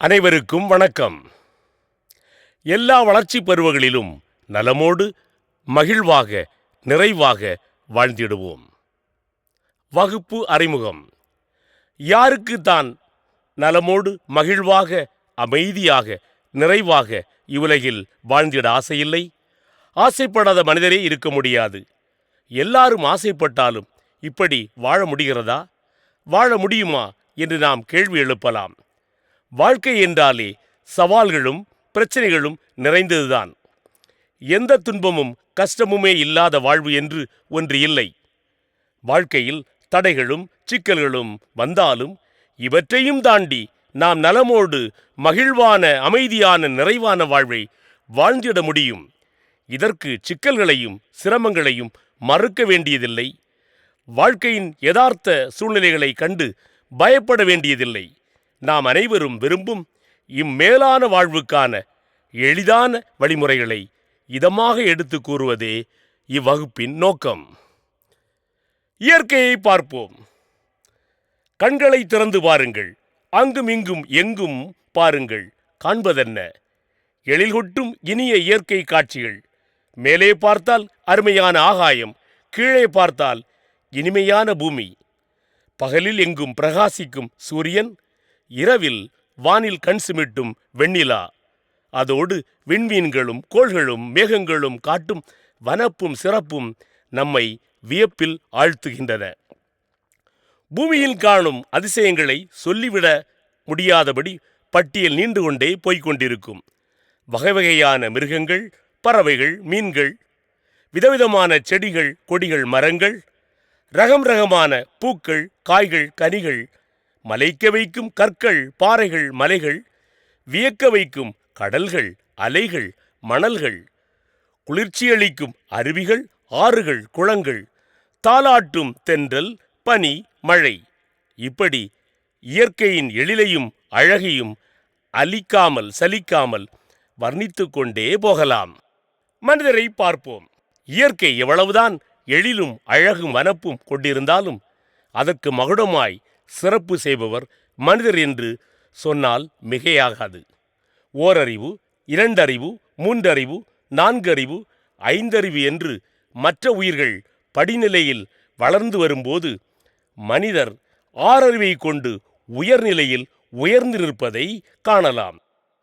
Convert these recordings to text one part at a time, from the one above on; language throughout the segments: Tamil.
அனைவருக்கும் வணக்கம். எல்லா வளர்ச்சி பருவங்களிலும் நலமோடு மகிழ்வாக நிறைவாக வாழ்ந்திடுவோம். வகுப்பு அறிமுகம். யாருக்கு தான் நலமோடு மகிழ்வாக அமைதியாக நிறைவாக இவ்வுலகில் வாழ்ந்திட ஆசையில்லை? ஆசைப்படாத மனிதரே இருக்க முடியாது. எல்லாரும் ஆசைப்பட்டாலும் இப்படி வாழ முடிகிறதா? வாழ முடியுமா என்று நாம் கேள்வி எழுப்பலாம். வாழ்க்கை என்றாலே சவால்களும் பிரச்சனைகளும் நிறைந்ததுதான். எந்த துன்பமும் கஷ்டமுமே இல்லாத வாழ்வு என்று ஒன்று இல்லை. வாழ்க்கையில் தடைகளும் சிக்கல்களும் வந்தாலும் இவற்றையும் தாண்டி நாம் நலமோடு மகிழ்வான அமைதியான நிறைவான வாழ்வை வாழ்ந்திட முடியும். இதற்கு சிக்கல்களையும் சிரமங்களையும் மறுக்க வேண்டியதில்லை. வாழ்க்கையின் யதார்த்த சூழ்நிலைகளை கண்டு பயப்பட வேண்டியதில்லை. நாம் அனைவரும் விரும்பும் இம்மேலான வாழ்வுக்கான எளிதான வழிமுறைகளை இதமாக எடுத்து கூறுவதே இவ்வகுப்பின் நோக்கம். இயற்கையை பார்ப்போம். கண்களை திறந்து பாருங்கள். அங்கும் இங்கும் எங்கும் பாருங்கள். காண்பதென்ன? எழில் கொட்டும் இனிய இயற்கை காட்சிகள். மேலே பார்த்தால் அருமையான ஆகாயம், கீழே பார்த்தால் இனிமையான பூமி. பகலில் எங்கும் பிரகாசிக்கும் சூரியன், இரவில் வானில் கண் சிமிட்டும் வெண்ணிலா. அதோடு விண்மீன்களும் கோள்களும் மேகங்களும் காட்டும் வனப்பும் சிறப்பும் நம்மை வியப்பில் ஆழ்த்துகின்றன. பூமியில் காணும் அதிசயங்களை சொல்லிவிட முடியாதபடி பட்டியல் நீண்டு கொண்டே போய்கொண்டிருக்கும். வகை வகையான மிருகங்கள், பறவைகள், மீன்கள், விதவிதமான செடிகள், கொடிகள், மரங்கள், ரகம் ரகமான பூக்கள், காய்கள், கனிகள், மலைக்க வைக்கும் கற்கள், பாறைகள், மலைகள், வியக்க வைக்கும் கடல்கள், அலைகள், மணல்கள், குளிர்ச்சியளிக்கும் அருவிகள், ஆறுகள், குளங்கள், தாலாட்டும் தென்றல், பனி, மழை. இப்படி இயற்கையின் எழிலையும் அழகையும் அலிக்காமல் சலிக்காமல் வர்ணித்து கொண்டே போகலாம். மனிதரை பார்ப்போம். இயற்கை எவ்வளவுதான் எழிலும் அழகும் வனப்பும் கொண்டிருந்தாலும் அதற்கு மகுடமாய் சிறப்பு செய்பவர் மனிதர் என்று சொன்னால் மிகையாகாது. ஓரறிவு, இரண்டறிவு, மூன்றறிவு, நான்கறிவு, ஐந்தறிவு என்று மற்ற உயிர்கள் படிநிலையில் வளர்ந்து வரும்போது மனிதர் ஆறறிவை கொண்டு உயர்நிலையில் உயர்ந்து நிற்பதை காணலாம்.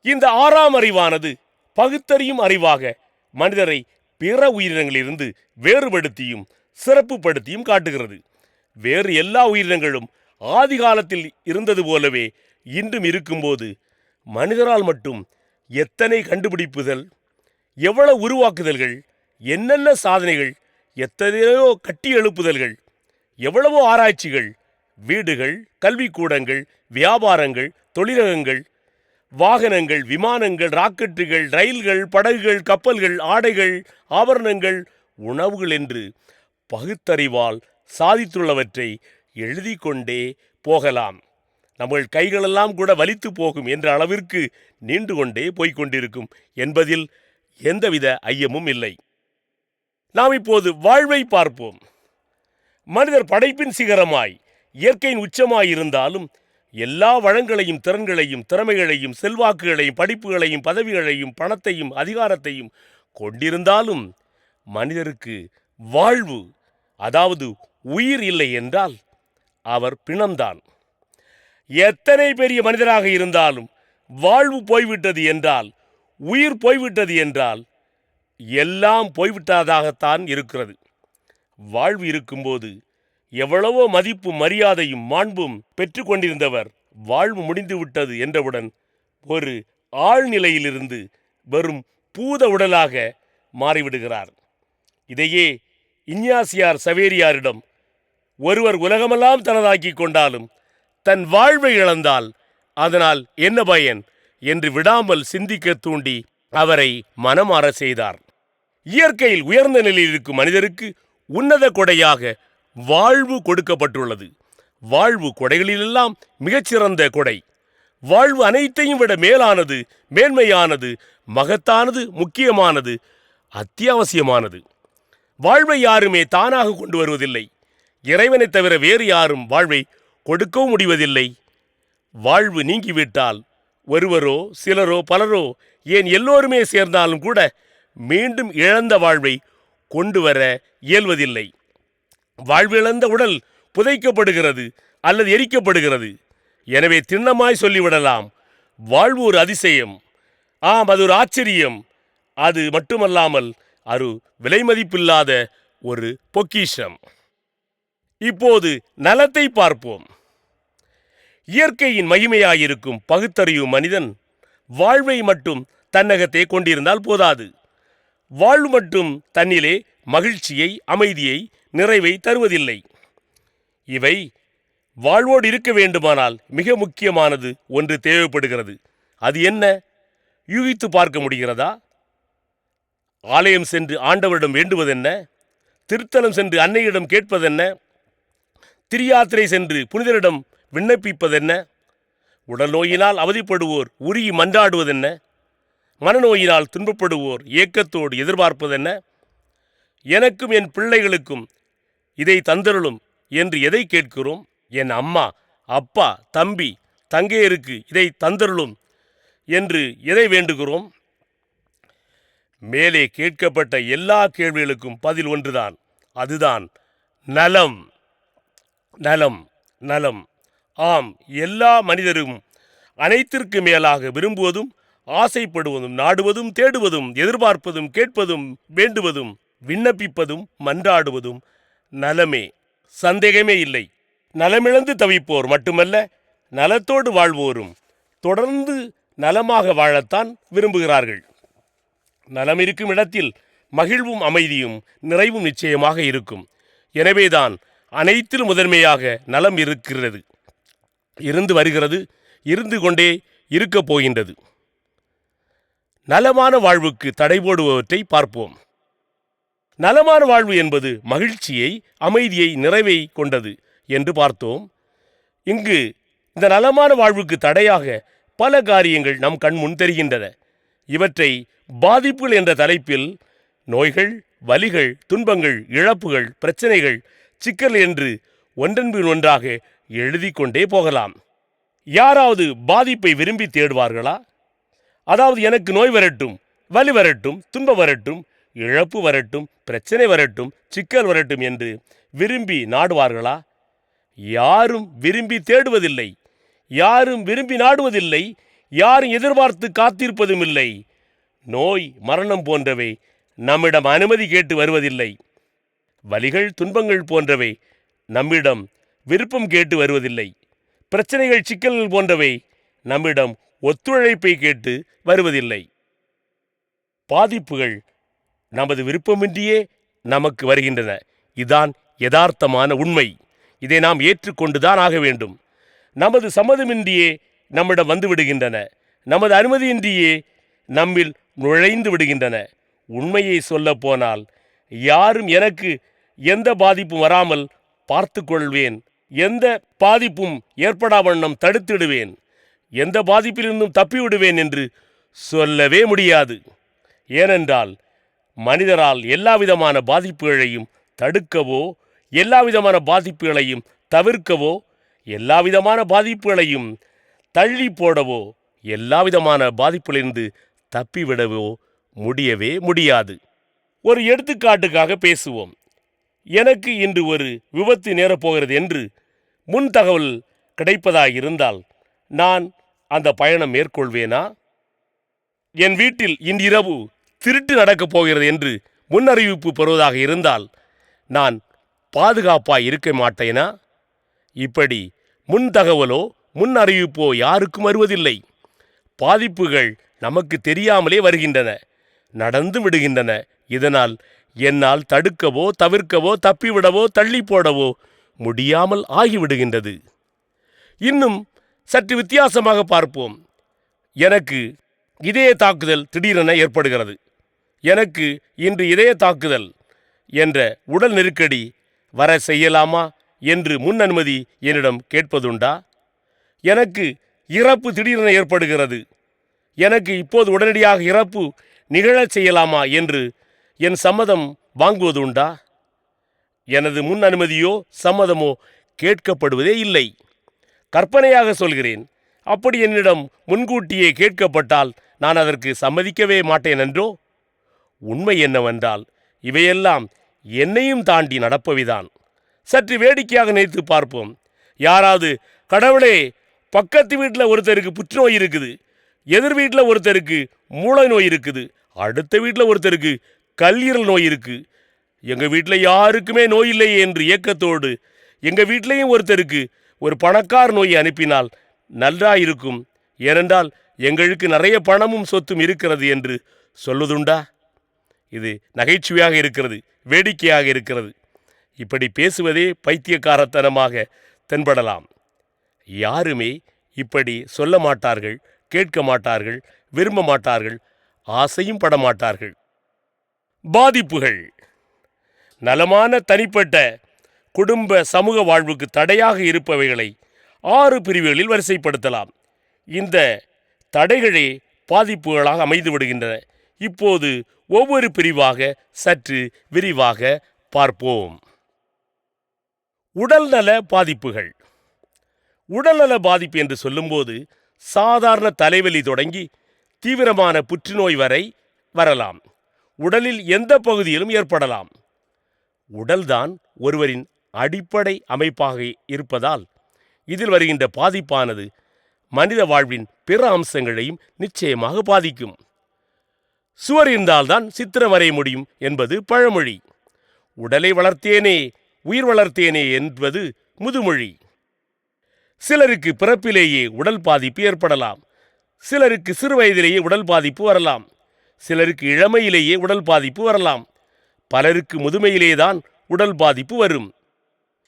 இந்த ஆறாம் அறிவானது பகுத்தறியும் அறிவாக மனிதரை பிற உயிரினங்களிலிருந்து வேறுபடுத்தியும் சிறப்புப்படுத்தியும் காட்டுகிறது. வேறு எல்லா உயிரினங்களும் ஆதி காலத்தில் இருந்தது போலவே இன்றும் இருக்கும்போது மனிதரால் மட்டும் எத்தனை கண்டுபிடிப்புகள், எவ்வளவு உருவாக்குதல்கள், என்னென்ன சாதனைகள், எத்தனையோ கட்டி எழுப்புதல்கள், எவ்வளவோ ஆராய்ச்சிகள், வீடுகள், கல்விக்கூடங்கள், வியாபாரங்கள், தொழிலகங்கள், வாகனங்கள், விமானங்கள், ராக்கெட்டுகள், ரயில்கள், படகுகள், கப்பல்கள், ஆடைகள், ஆபரணங்கள், உணவுகள் என்று பகுத்தறிவால் சாதித்துள்ளவற்றை எழுதி கொண்டே போகலாம். நம்ம கைகளெல்லாம் கூட வலித்து போகும் என்ற அளவிற்கு நீண்டு கொண்டே போய்கொண்டிருக்கும் என்பதில் எந்தவித ஐயமும் இல்லை. நாம் இப்போது வாழ்வை பார்ப்போம். மனிதர் படைப்பின் சிகரமாய் இயற்கையின் உச்சமாயிருந்தாலும் எல்லா வளங்களையும் திறன்களையும் திறமைகளையும் செல்வாக்குகளையும் படிப்புகளையும் பதவிகளையும் பணத்தையும் அதிகாரத்தையும் கொண்டிருந்தாலும் மனிதருக்கு வாழ்வு, அதாவது உயிர் இல்லை என்றால் அவர் பிணம்தான். எத்தனை பெரிய மனிதராக இருந்தாலும் வாழ்வு போய்விட்டது என்றால், உயிர் போய்விட்டது என்றால் எல்லாம் போய்விட்டதாகத்தான் இருக்கிறது. வாழ்வு இருக்கும்போது எவ்வளவோ மதிப்பும் மரியாதையும் மாண்பும் பெற்று கொண்டிருந்தவர் வாழ்வு முடிந்துவிட்டது என்றவுடன் ஒரு ஆழ்நிலையிலிருந்து வெறும் பூத உடலாக மாறிவிடுகிறார். இதையே இஞ்ஞாசியார் சவேரியாரிடம் ஒருவர் உலகமெல்லாம் தனதாக்கி கொண்டாலும் தன் வாழ்வை இழந்தால் அதனால் என்ன பயன் என்று விடாமல் சிந்திக்க தூண்டி அவரை மனமாற செய்தார். இயற்கையில் உயர்ந்த நிலையில் இருக்கும் மனிதருக்கு உன்னத கொடையாக வாழ்வு கொடுக்கப்பட்டுள்ளது. வாழ்வு கொடைகளிலெல்லாம் மிகச்சிறந்த கொடை. வாழ்வு அனைத்தையும் விட மேலானது, மேன்மையானது, மகத்தானது, முக்கியமானது, அத்தியாவசியமானது. வாழ்வை யாருமே தானாக கொண்டு வருவதில்லை. இறைவனை தவிர வேறு யாரும் வாழ்வை கொடுக்கவும் முடிவதில்லை. வாழ்வு நீங்கிவிட்டால் ஒருவரோ சிலரோ பலரோ ஏன் எல்லோருமே சேர்ந்தாலும் கூட மீண்டும் இழந்த வாழ்வை கொண்டு வர இயல்வதில்லை. வாழ்விழந்த உடல் புதைக்கப்படுகிறது அல்லது எரிக்கப்படுகிறது. எனவே திண்ணமாய் சொல்லிவிடலாம், வாழ்வு ஒரு அதிசயம். ஆம், அது ஒரு ஆச்சரியம். அது மட்டுமல்லாமல் அது விலைமதிப்பில்லாத ஒரு பொக்கிஷம். இப்போது நலத்தை பார்ப்போம். இயற்கையின் மகிமையாயிருக்கும் பகுத்தறியும் மனிதன் வாழ்வை மட்டும் தன்னகத்தே கொண்டிருந்தால் போதாது. வாழ்வு மட்டும் தன்னிலே மகிழ்ச்சியை, அமைதியை, நிறைவை தருவதில்லை. இவை வாழ்வோடு இருக்க வேண்டுமானால் மிக முக்கியமானது ஒன்று தேவைப்படுகிறது. அது என்ன? யூகித்து பார்க்க முடிகிறதா? ஆலயம் சென்று ஆண்டவரிடம் வேண்டுவதென்ன? திருத்தலம் சென்று அன்னையிடம் கேட்பதென்ன? திரியாத்திரை சென்று புனிதரிடம் விண்ணப்பிப்பதென்ன? உடல் நோயினால் அவதிப்படுவோர் உருகி மன்றாடுவதென்ன? மனநோயினால் துன்பப்படுவோர் ஏக்கத்தோடு எதிர்பார்ப்பதென்ன? எனக்கும் என் பிள்ளைகளுக்கும் இதை தந்தருளும் என்று எதை கேட்கிறோம்? என் அம்மா, அப்பா, தம்பி, தங்கையருக்கு இதை தந்தருளும் என்று எதை வேண்டுகிறோம்? மேலே கேட்கப்பட்ட எல்லா கேள்விகளுக்கும் பதில் ஒன்றுதான். அதுதான் நலம். நலம், நலம். ஆம், எல்லா மனிதரும் அனைத்திற்கு மேலாக விரும்புவதும், ஆசைப்படுவதும், நாடுவதும், தேடுவதும், எதிர்பார்ப்பதும், கேட்பதும், வேண்டுவதும், விண்ணப்பிப்பதும், மன்றாடுவதும் நலமே. சந்தேகமே இல்லை. நலமிழந்து தவிப்போர் மட்டுமல்ல, நலத்தோடு வாழ்வோரும் தொடர்ந்து நலமாக வாழத்தான் விரும்புகிறார்கள். நலம் இருக்கும் இடத்தில் மகிழ்வும் அமைதியும் நிறைவும் நிச்சயமாக இருக்கும். எனவேதான் அனைத்திலும் முதன்மையாக நலம் இருக்கிறது, இருந்து வருகிறது, இருந்து கொண்டே இருக்கப் போகின்றது. நலமான வாழ்வுக்கு தடை போடுபவற்றை பார்ப்போம். நலமான வாழ்வு என்பது மகிழ்ச்சியை, அமைதியை, நிறைவை கொண்டது என்று பார்த்தோம். இங்கு இந்த நலமான வாழ்வுக்கு தடையாக பல காரியங்கள் நம் கண்முன் தெரிகின்றன. இவற்றை பாதிப்புகள் என்ற தலைப்பில் நோய்கள், வலிகள், துன்பங்கள், இழப்புகள், பிரச்சனைகள், சிக்கல் என்று ஒன்றன் பின் ஒன்றாக எழுதி கொண்டே போகலாம். யாராவது பாதிப்பை விரும்பி தேடுவார்களா? அதாவது எனக்கு நோய் வரட்டும், வலி வரட்டும், துன்பம் வரட்டும், இழப்பு வரட்டும், பிரச்சனை வரட்டும், சிக்கல் வரட்டும் என்று விரும்பி நாடுவார்களா? யாரும் விரும்பி தேடுவதில்லை, யாரும் விரும்பி நாடுவதில்லை, யாரும் எதிர்பார்த்து காத்திருப்பதும் இல்லை. நோய், மரணம் போன்றவை நம்மிடம் அனுமதி கேட்டு வருவதில்லை. வலிகள், துன்பங்கள் போன்றவை நம்மிடம் விருப்பம் கேட்டு வருவதில்லை. பிரச்சனைகள், சிக்கல்கள் போன்றவை நம்மிடம் ஒத்துழைப்பை கேட்டு வருவதில்லை. பாதிப்புகள் நமது விருப்பமின்றியே நமக்கு வருகின்றன. இதுதான் யதார்த்தமான உண்மை. இதை நாம் ஏற்றுக்கொண்டுதான் ஆக வேண்டும். நமது சம்மதமின்றியே நம்மிடம் வந்து விடுகின்றன. நமது அனுமதியின்றியே நம்மில் நுழைந்து விடுகின்றன. உண்மையை சொல்ல போனால் யாரும் எனக்கு எந்த பாதிப்பும் வராமல் பார்த்து கொள்வேன், எந்த பாதிப்பும் ஏற்படா வண்ணம் தடுத்திடுவேன், எந்த பாதிப்பிலிருந்தும் தப்பிவிடுவேன் என்று சொல்லவே முடியாது. ஏனென்றால் மனிதரால் எல்லாவிதமான பாதிப்புகளையும் தடுக்கவோ, எல்லாவிதமான பாதிப்புகளையும் தவிர்க்கவோ, எல்லாவிதமான பாதிப்புகளையும் தள்ளி போடவோ, எல்லாவிதமான பாதிப்புகளிலிருந்து தப்பிவிடவோ முடியவே முடியாது. ஒரு எடுத்துக்காட்டுக்காக பேசுவோம். எனக்கு இன்று ஒரு விபத்து நேரப்போகிறது என்று முன் தகவல் கிடைப்பதாயிருந்தால் நான் அந்த பயணம் மேற்கொள்வேனா? என் வீட்டில் இன்றிரவு திருட்டு நடக்கப் போகிறது என்று முன் அறிவிப்பு பெறுவதாக இருந்தால் நான் பாதுகாப்பாய் இருக்க மாட்டேனா? இப்படி முன் தகவலோ முன் அறிவிப்போ யாருக்கும் வருவதில்லை. பாதிப்புகள் நமக்கு தெரியாமலே வருகின்றன, நடந்து விடுகின்றன. இதனால் என்னால் தடுக்கவோ, தவிர்க்கவோ, தப்பிவிடவோ, தள்ளி போடவோ முடியாமல் ஆகிவிடுகின்றது. இன்னும் சற்று வித்தியாசமாக பார்ப்போம். எனக்கு இதய தாக்குதல் திடீரென ஏற்படுகிறது. எனக்கு இன்று இதய தாக்குதல் என்ற உடல் நெருக்கடி வர செய்யலாமா என்று முன் அனுமதி என்னிடம் கேட்பதுண்டா? எனக்கு இறப்பு திடீரென ஏற்படுகிறது, எனக்கு இப்போது உடனடியாக இறப்பு நிகழச் செய்யலாமா என்று என் சம்மதம் வாங்குவதுண்டா? எனது முன் அனுமதியோ சம்மதமோ கேட்கப்படுவதே இல்லை. கற்பனையாக சொல்கிறேன். அப்படி என்னிடம் முன்கூட்டியே கேட்கப்பட்டால் நான் அதற்கு சம்மதிக்கவே மாட்டேன் என்றோ? உண்மை என்னவென்றால் இவையெல்லாம் என்னையும் தாண்டி நடப்பவைதான். சற்று வேடிக்கையாக நினைத்து பார்ப்போம். யாராவது, கடவுளே, பக்கத்து வீட்டில் ஒருத்தருக்கு புற்றுநோய் இருக்குது, எதிர் வீட்டில் ஒருத்தருக்கு மூளை நோய் இருக்குது, அடுத்த வீட்டில் ஒருத்தருக்கு கல்லீரல் நோய் இருக்குது, எங்கள் வீட்டில் யாருக்குமே நோய் இல்லையே என்று ஏக்கத்தோடு எங்கள் வீட்டிலையும் ஒருத்தருக்கு ஒரு பணக்கார நோயை அனுப்பினால் நன்றாயிருக்கும், ஏனென்றால் எங்களுக்கு நிறைய பணமும் சொத்தும் இருக்கிறது என்று சொல்வதுண்டா? இது நகைச்சுவையாக இருக்கிறது, வேடிக்கையாக இருக்கிறது. இப்படி பேசுவதே பைத்தியக்காரத்தனமாக தென்படலாம். யாருமே இப்படி சொல்ல மாட்டார்கள், கேட்க மாட்டார்கள், விரும்ப மாட்டார்கள், ஆசையும் படமாட்டார்கள். பாதிப்புகள். நலமான தனிப்பட்ட குடும்ப சமூக வாழ்வுக்கு தடையாக இருப்பவைகளை 6 பிரிவுகளில் வரிசைப்படுத்தலாம். இந்த தடைகளே பாதிப்புகளாக அமைந்து விடுகின்றன. இப்போது ஒவ்வொரு பிரிவாக சற்று விரிவாக பார்ப்போம். உடல்நல பாதிப்புகள். உடல்நல பாதிப்பு என்று சொல்லும்போது சாதாரண தலைவலி தொடங்கி தீவிரமான புற்றுநோய் வரை வரலாம். உடலில் எந்த பகுதியிலும் ஏற்படலாம். உடல்தான் ஒருவரின் அடிப்படை அமைப்பாக இருப்பதால் இதில் வருகின்ற பாதிப்பானது மனித வாழ்வின் பிற அம்சங்களையும் நிச்சயமாக பாதிக்கும். சுவர் இருந்தால்தான் சித்திரம் வரைய முடியும் என்பது பழமொழி. உடலை வளர்த்தேனே உயிர் வளர்த்தேனே என்பது முதுமொழி. சிலருக்கு பிறப்பிலேயே உடல் பாதிப்பு ஏற்படலாம். சிலருக்கு சிறு வயதிலேயே உடல் பாதிப்பு வரலாம். சிலருக்கு இளமையிலேயே உடல் பாதிப்பு வரலாம். பலருக்கு முதுமையிலேதான் உடல் பாதிப்பு வரும்.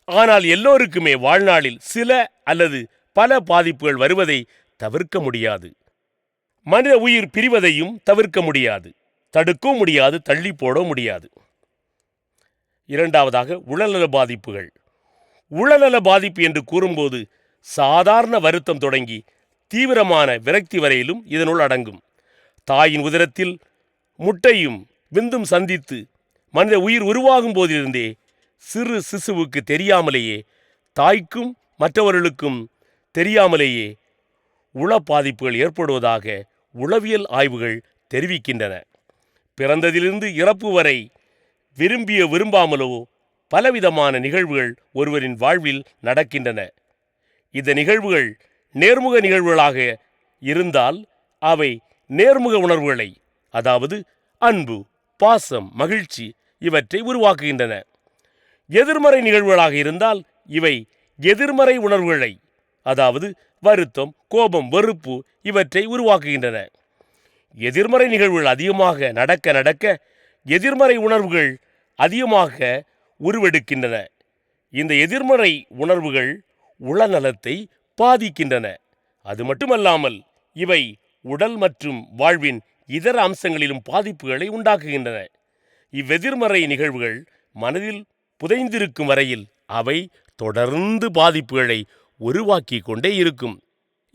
ஆனால் எல்லோருக்குமே வாழ்நாளில் சில அல்லது பல பாதிப்புகள் வருவதை தவிர்க்க முடியாது. மனித உயிர் பிரிவதையும் தவிர்க்க முடியாது, தடுக்கவும் முடியாது, தள்ளி போட முடியாது. இரண்டாவதாக, உடல்நல பாதிப்புகள். உடல்நல பாதிப்பு என்று கூறும்போது சாதாரண வருத்தம் தொடங்கி தீவிரமான விரக்தி வரையிலும் இதனுள் அடங்கும். தாயின் உதரத்தில் முட்டையும் விந்தும் சந்தித்து மனித உயிர் உருவாகும் போதிலிருந்தே சிறு சிசுவுக்கு தெரியாமலேயே, தாய்க்கும் மற்றவர்களுக்கும் தெரியாமலேயே உள பாதிப்புகள் ஏற்படுவதாக உளவியல் ஆய்வுகள் தெரிவிக்கின்றன. பிறந்ததிலிருந்து இறப்பு வரை விரும்பிய விரும்பாமலோ பலவிதமான நிகழ்வுகள் ஒருவரின் வாழ்வில் நடக்கின்றன. இந்த நிகழ்வுகள் நேர்முக நிகழ்வுகளாக இருந்தால் அவை நேர்முக உணர்வுகளை, அதாவது அன்பு, பாசம், மகிழ்ச்சி இவற்றை உருவாக்குகின்றன. எதிர்மறை நிகழ்வுகளாக இருந்தால் இவை எதிர்மறை உணர்வுகளை, அதாவது வருத்தம், கோபம், வெறுப்பு இவற்றை உருவாக்குகின்றன. எதிர்மறை நிகழ்வுகள் அதிகமாக நடக்க நடக்க எதிர்மறை உணர்வுகள் அதிகமாக உருவெடுக்கின்றன. இந்த எதிர்மறை உணர்வுகள் உளநலத்தை பாதிக்கின்றன. அது மட்டுமல்லாமல் இவை உடல் மற்றும் வாழ்வின் இதர அம்சங்களிலும் பாதிப்புகளை உண்டாக்குகின்றன. இவ்வெதிர்மறை நிகழ்வுகள் மனதில் புதைந்திருக்கும் வரையில் அவை தொடர்ந்து பாதிப்புகளை உருவாக்கி கொண்டே இருக்கும்.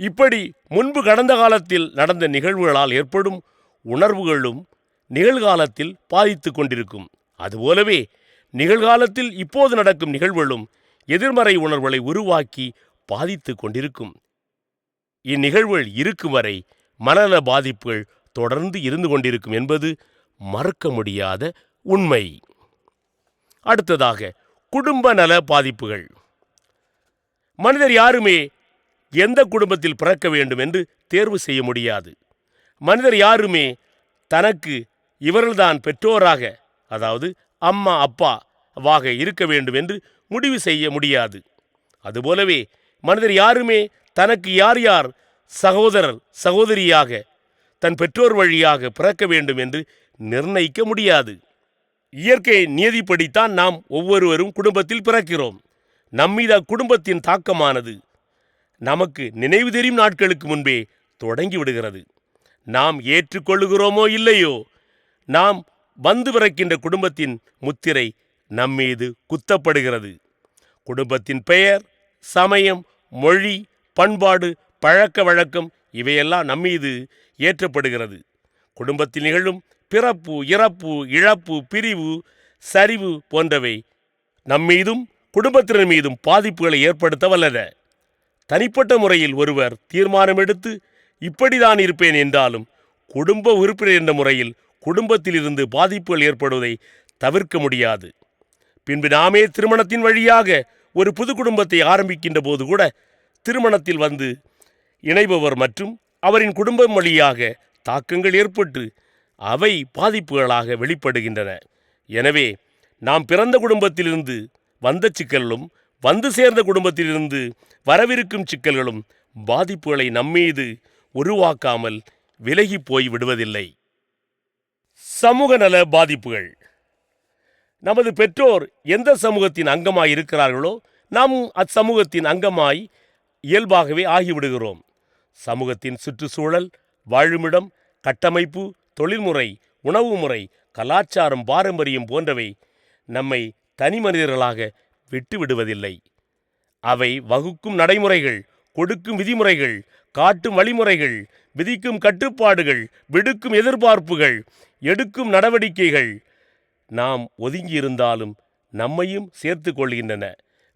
இப்படி முன்பு கடந்த காலத்தில் நடந்த நிகழ்வுகளால் ஏற்படும் உணர்வுகளும் நிகழ்காலத்தில் பாதித்து கொண்டிருக்கும். அதுபோலவே நிகழ்காலத்தில் இப்போது நடக்கும் நிகழ்வுகளும் எதிர்மறை உணர்வுகளை உருவாக்கி பாதித்து கொண்டிருக்கும். இந்நிகழ்வுகள் இருக்கும் வரை மனநல பாதிப்புகள் தொடர்ந்து இருந்து கொண்டிருக்கும் என்பது மறக்க முடியாத உண்மை. அடுத்ததாக, குடும்ப நல பாதிப்புகள். மனிதர் யாருமே எந்த குடும்பத்தில் பிறக்க வேண்டும் என்று தேர்வு செய்ய முடியாது. மனிதர் யாருமே தனக்கு இவர்கள்தான் பெற்றோராக, அதாவது அம்மா அப்பாவாக இருக்க வேண்டும் என்று முடிவு செய்ய முடியாது. அதுபோலவே மனிதர் யாருமே தனக்கு யார் யார் சகோதரர் சகோதரியாக தன் பெற்றோர் வழியாக பிறக்க வேண்டும் என்று நிர்ணயிக்க முடியாது. இயற்கை நியதிப்படித்தான் நாம் ஒவ்வொருவரும் குடும்பத்தில் பிறக்கிறோம். நம்மீது குடும்பத்தின் தாக்கமானது நமக்கு நினைவு தெரியும் நாட்களுக்கு முன்பே தொடங்கி விடுகிறது. நாம் ஏற்றுக்கொள்ளுகிறோமோ இல்லையோ, நாம் வந்து பிறக்கின்ற குடும்பத்தின் முத்திரை நம்மீது குத்தப்படுகிறது. குடும்பத்தின் பெயர், சமயம், மொழி, பண்பாடு, பழக்க வழக்கம் இவையெல்லாம் நம்மீது ஏற்றப்படுகிறது. குடும்பத்தில் நிகழும் பிறப்பு, இறப்பு, இழப்பு, பிரிவு, சரிவு போன்றவை நம்மீதும் குடும்பத்தினர் மீதும் பாதிப்புகளை ஏற்படுத்த வல்லன. தனிப்பட்ட முறையில் ஒருவர் தீர்மானம் எடுத்து இப்படிதான் இருப்பேன் என்றாலும் குடும்ப உறுப்பினர் என்ற முறையில் குடும்பத்திலிருந்து பாதிப்புகள் ஏற்படுவதை தவிர்க்க முடியாது. பின்பு நாமே திருமணத்தின் வழியாக ஒரு புது குடும்பத்தை ஆரம்பிக்கின்ற போது கூட திருமணத்தில் வந்து இணைபவர் மற்றும் அவரின் குடும்பம் வழியாக தாக்கங்கள் ஏற்பட்டு அவை பாதிப்புகளாக வெளிப்படுகின்றன. எனவே நாம் பிறந்த குடும்பத்திலிருந்து வந்த சிக்கல்களும் வந்து சேர்ந்த குடும்பத்திலிருந்து வரவிருக்கும் சிக்கல்களும் பாதிப்புகளை நம்மீது உருவாக்காமல் விலகி போய் விடுவதில்லை. சமூக நல பாதிப்புகள். நமது பெற்றோர் எந்த சமூகத்தின் அங்கமாய் இருக்கிறார்களோ நாம் அச்சமூகத்தின் அங்கமாய் இயல்பாகவே ஆகிவிடுகிறோம். சமூகத்தின் சுற்றுச்சூழல், வாழுமிடம், கட்டமைப்பு, தொழில்முறை, உணவு முறை, கலாச்சாரம், பாரம்பரியம் போன்றவை நம்மை தனி மனிதர்களாக விட்டுவிடுவதில்லை. அவை வகுக்கும் நடைமுறைகள், கொடுக்கும் விதிமுறைகள், காட்டும் வழிமுறைகள், விதிக்கும் கட்டுப்பாடுகள், விடுக்கும் எதிர்பார்ப்புகள், எடுக்கும் நடவடிக்கைகள் நாம் ஒதுங்கியிருந்தாலும் நம்மையும் சேர்த்து கொள்கின்றன.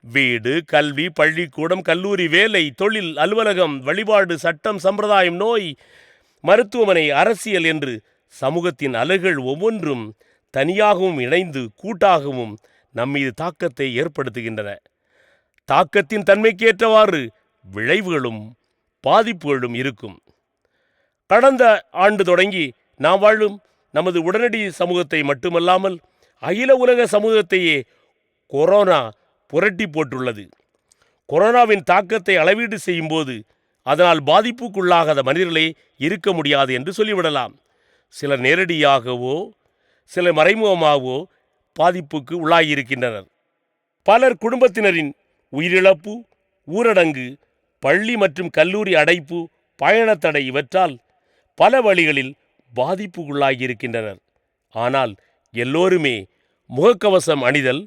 வீடு, கல்வி, பள்ளிக்கூடம், கல்லூரி, வேலை, தொழில், அலுவலகம், வழிபாடு, சட்டம், சம்பிரதாயம், நோய், மருத்துவமனை, அரசியல் என்று சமூகத்தின் அலகுகள் ஒவ்வொன்றும் தனியாகவும் இணைந்து கூட்டாகவும் நம்மீது தாக்கத்தை ஏற்படுத்துகின்றன. தாக்கத்தின் தன்மைக்கேற்றவாறு விளைவுகளும் பாதிப்புகளும் இருக்கும். கடந்த ஆண்டு தொடங்கி நாம் வாழும் நமது உடனடி சமூகத்தை மட்டுமல்லாமல் அகில உலக சமூகத்தையே கொரோனா புரட்டி போட்டுள்ளது. கொரோனாவின் தாக்கத்தை அளவீடு செய்யும்போது அதனால் பாதிப்புக்குள்ளாகாத மனிதர்களே இருக்க முடியாது என்று சொல்லிவிடலாம். சிலர் நேரடியாகவோ சிலர் மறைமுகமாகவோ பாதிப்புக்கு உள்ளாகியிருக்கின்றனர். பலர் குடும்பத்தினரின் உயிரிழப்பு, ஊரடங்கு, பள்ளி மற்றும் கல்லூரி அடைப்பு, பயணத்தடை இவற்றால் பல வழிகளில் பாதிப்புக்குள்ளாகியிருக்கின்றனர். ஆனால் எல்லோருமே முகக்கவசம் அணிதல்,